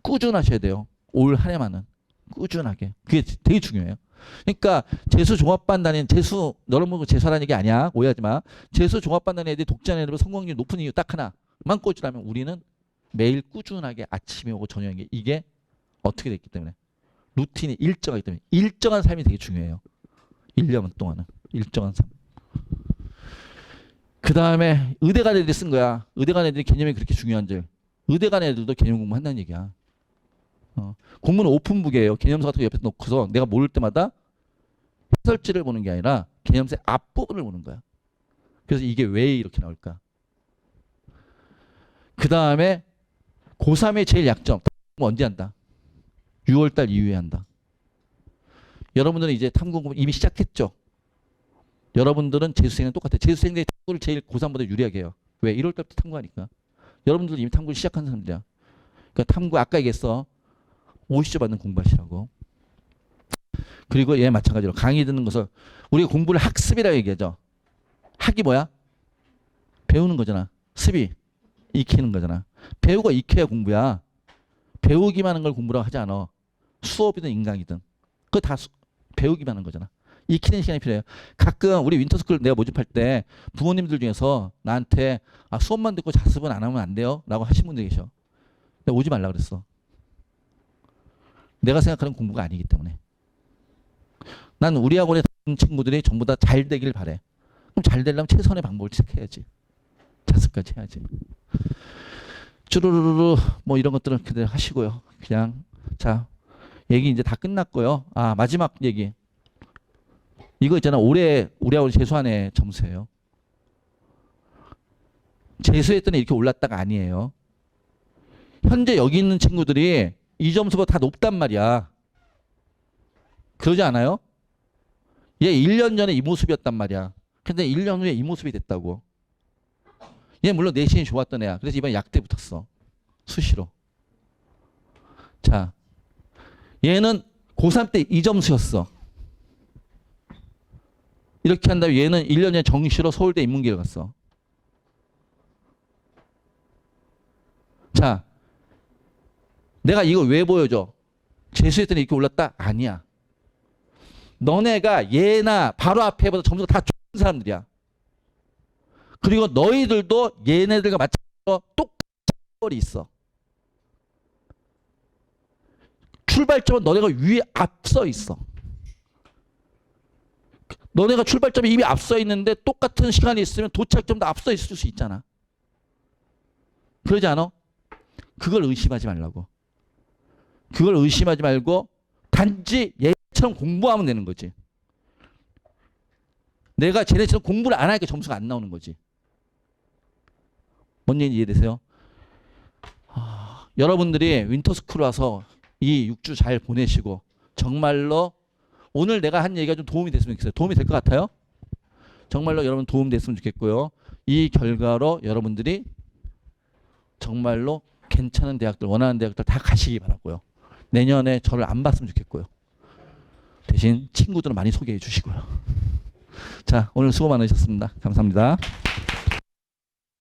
꾸준하셔야 돼요. 올 한 해만은. 꾸준하게. 그게 되게 중요해요. 그러니까 재수 종합반 다니는 재수 여러분 재수하라는 얘기 아니야. 오해하지 마. 재수 종합반 다니는 애들이 독자는 애들 성공률 높은 이유 딱 하나만 꽂으라면 우리는 매일 꾸준하게 아침에 오고 저녁에 이게 어떻게 됐기 때문에 루틴이 일정하기 때문에 일정한 삶이 되게 중요해요. 1년 동안은 일정한 삶. 그 다음에 의대 간 애들이 쓴 거야. 의대 간 애들이 개념이 그렇게 중요한 줄. 의대 간 애들도 개념 공부한다는 얘기야. 공부는 오픈북이에요. 개념서 같은 거 옆에 놓고서 내가 모를 때마다 해설지를 보는 게 아니라 개념서의 앞부분을 보는 거야. 그래서 이게 왜 이렇게 나올까? 그 다음에 고3의 제일 약점. 언제 한다? 6월달 이후에 한다. 여러분들은 이제 탐구 공부 이미 시작했죠? 여러분들은 재수생은 똑같아요. 재수생들이 탐구를 제일 고3보다 유리하게 해요. 왜? 1월달부터 탐구하니까. 여러분들은 이미 탐구를 시작한 사람들이야. 그러니까 탐구 아까 얘기했어. 50점 받는 공부하시라고. 그리고 얘 마찬가지로 강의 듣는 것을 우리가 공부를 학습이라고 얘기하죠. 학이 뭐야? 배우는 거잖아. 습이 익히는 거잖아. 배우고 익혀야 공부야. 배우기만 하는 걸 공부라고 하지 않아. 수업이든 인강이든. 그거 다 배우기만 하는 거잖아. 익히는 시간이 필요해요. 가끔 우리 윈터스쿨 내가 모집할 때 부모님들 중에서 나한테 수업만 듣고 자습은 안 하면 안 돼요? 라고 하신 분들 계셔. 내가 오지 말라 그랬어. 내가 생각하는 공부가 아니기 때문에. 난 우리 학원에 다니는 친구들이 전부 다 잘 되길 바래. 그럼 잘 되려면 최선의 방법을 택해야지. 자습까지 해야지. 쭈루루루 뭐 이런 것들은 그대로 하시고요. 그냥 자 얘기 이제 다 끝났고요. 마지막 얘기. 이거 있잖아. 올해 우리 학원 재수한 애 점수예요. 재수했더니 이렇게 올랐다가 아니에요. 현재 여기 있는 친구들이 이 점수보다 다 높단 말이야. 그러지 않아요? 얘 1년 전에 이 모습이었단 말이야. 근데 1년 후에 이 모습이 됐다고. 얘 물론 내신이 좋았던 애야. 그래서 이번에 약대 붙었어. 수시로. 자, 얘는 고3 때 이 점수였어. 이렇게 한다면 얘는 1년 전에 정시로 서울대 인문계를 갔어. 자, 내가 이걸 왜 보여줘? 재수했더니 이렇게 올랐다? 아니야. 너네가 얘나 바로 앞에보다 점수가 다 좋은 사람들이야. 그리고 너희들도 얘네들과 마찬가지로 똑같은 꼴이 있어. 출발점은 너네가 위에 앞서 있어. 너네가 출발점이 이미 앞서 있는데 똑같은 시간이 있으면 도착점도 앞서 있을 수 있잖아. 그러지 않아? 그걸 의심하지 말라고. 그걸 의심하지 말고 단지 얘처럼 공부하면 되는 거지. 내가 쟤네처럼 공부를 안 하니까 점수가 안 나오는 거지. 뭔 얘기인지 이해되세요? 여러분들이 윈터스쿨 와서 이 6주 잘 보내시고 정말로 오늘 내가 한 얘기가 좀 도움이 됐으면 좋겠어요. 도움이 될 것 같아요? 정말로 여러분 도움 됐으면 좋겠고요. 이 결과로 여러분들이 정말로 괜찮은 대학들, 원하는 대학들 다 가시기 바라고요. 내년에 저를 안 봤으면 좋겠고요. 대신 친구들은 많이 소개해 주시고요. 자, 오늘 수고 많으셨습니다. 감사합니다.